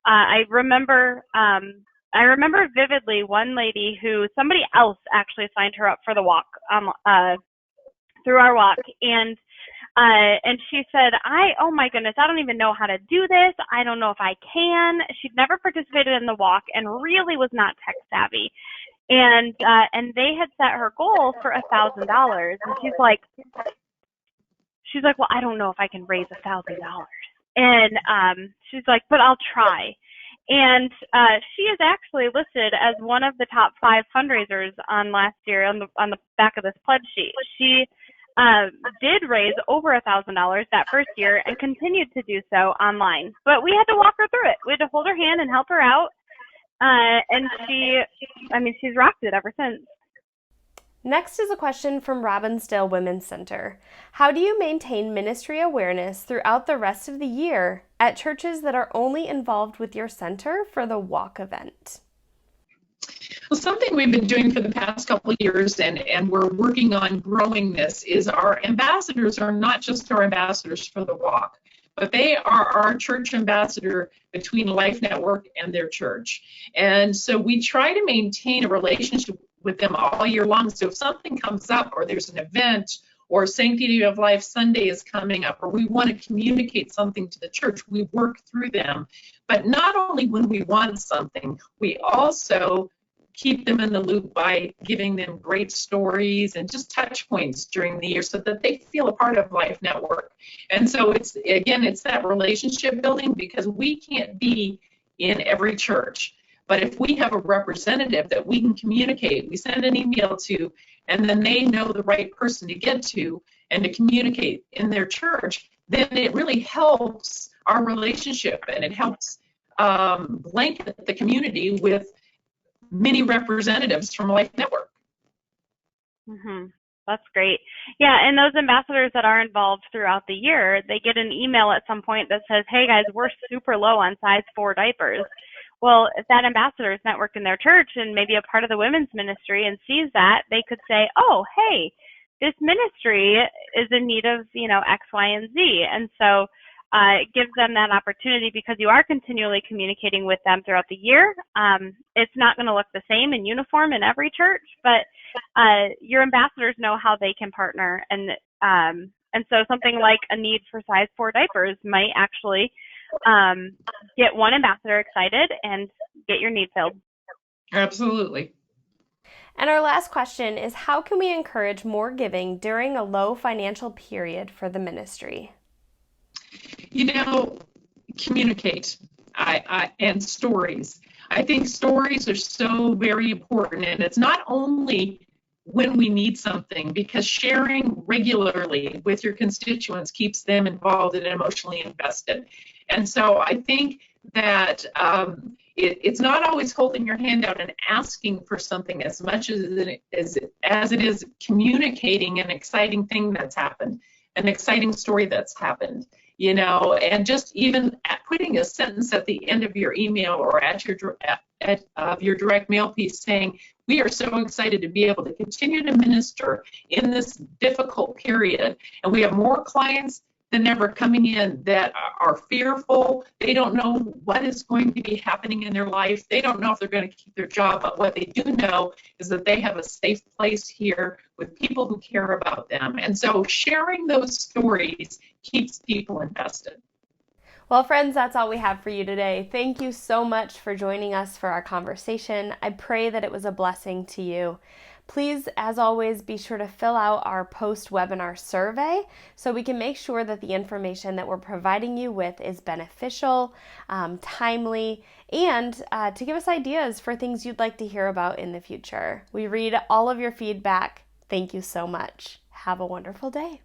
I remember vividly one lady who somebody else actually signed her up for the walk through our walk, and she said, oh my goodness, I don't even know how to do this. I don't know if I can. She'd never participated in the walk and really was not tech savvy. And they had set her goal for $1,000, and she's like, well, I don't know if I can raise $1,000. And she's like, but I'll try. And she is actually listed as one of the top 5 fundraisers on last year on the back of this pledge sheet. She did raise over $1,000 that first year and continued to do so online. But we had to walk her through it. We had to hold her hand and help her out. And she's rocked it ever since. Next is a question from Robbinsdale Women's Center. How do you maintain ministry awareness throughout the rest of the year at churches that are only involved with your center for the walk event? Well, something we've been doing for the past couple of years, and we're working on growing this, is our ambassadors are not just our ambassadors for the walk, but they are our church ambassador between Life Network and their church. And so we try to maintain a relationship with them all year long. So if something comes up or there's an event or Sanctity of Life Sunday is coming up, or we want to communicate something to the church, we work through them. But not only when we want something, we also keep them in the loop by giving them great stories and just touch points during the year so that they feel a part of Life Network. And so it's that relationship building, because we can't be in every church. But if we have a representative that we can communicate, we send an email to, and then they know the right person to get to and to communicate in their church, then it really helps our relationship, and it helps blanket the community with many representatives from Life Network. Mm-hmm. That's great. Yeah, and those ambassadors that are involved throughout the year, they get an email at some point that says, hey guys, we're super low on size 4 diapers. Well, if that ambassador is networked in their church and maybe a part of the women's ministry and sees that, they could say, oh, hey, this ministry is in need of, X, Y, and Z. And so it gives them that opportunity, because you are continually communicating with them throughout the year. It's not going to look the same in uniform in every church, but your ambassadors know how they can partner. And so something like a need for size 4 diapers might actually get one ambassador excited and get your need filled. Absolutely. And our last question is, how can we encourage more giving during a low financial period for the ministry? Communicate and stories. I think stories are so very important, and it's not only when we need something, because sharing regularly with your constituents keeps them involved and emotionally invested. And so I think that it's not always holding your hand out and asking for something as much as it is communicating an exciting thing that's happened, an exciting story that's happened, and just even putting a sentence at the end of your email or at your direct mail piece saying, we are so excited to be able to continue to minister in this difficult period. And we have more clients than ever coming in that are fearful. They don't know what is going to be happening in their life. They don't know if they're going to keep their job, but what they do know is that they have a safe place here with people who care about them. And so sharing those stories keeps people invested. Well, friends, that's all we have for you today. Thank you so much for joining us for our conversation. I pray that it was a blessing to you. Please, as always, be sure to fill out our post-webinar survey so we can make sure that the information that we're providing you with is beneficial, timely, and to give us ideas for things you'd like to hear about in the future. We read all of your feedback. Thank you so much. Have a wonderful day.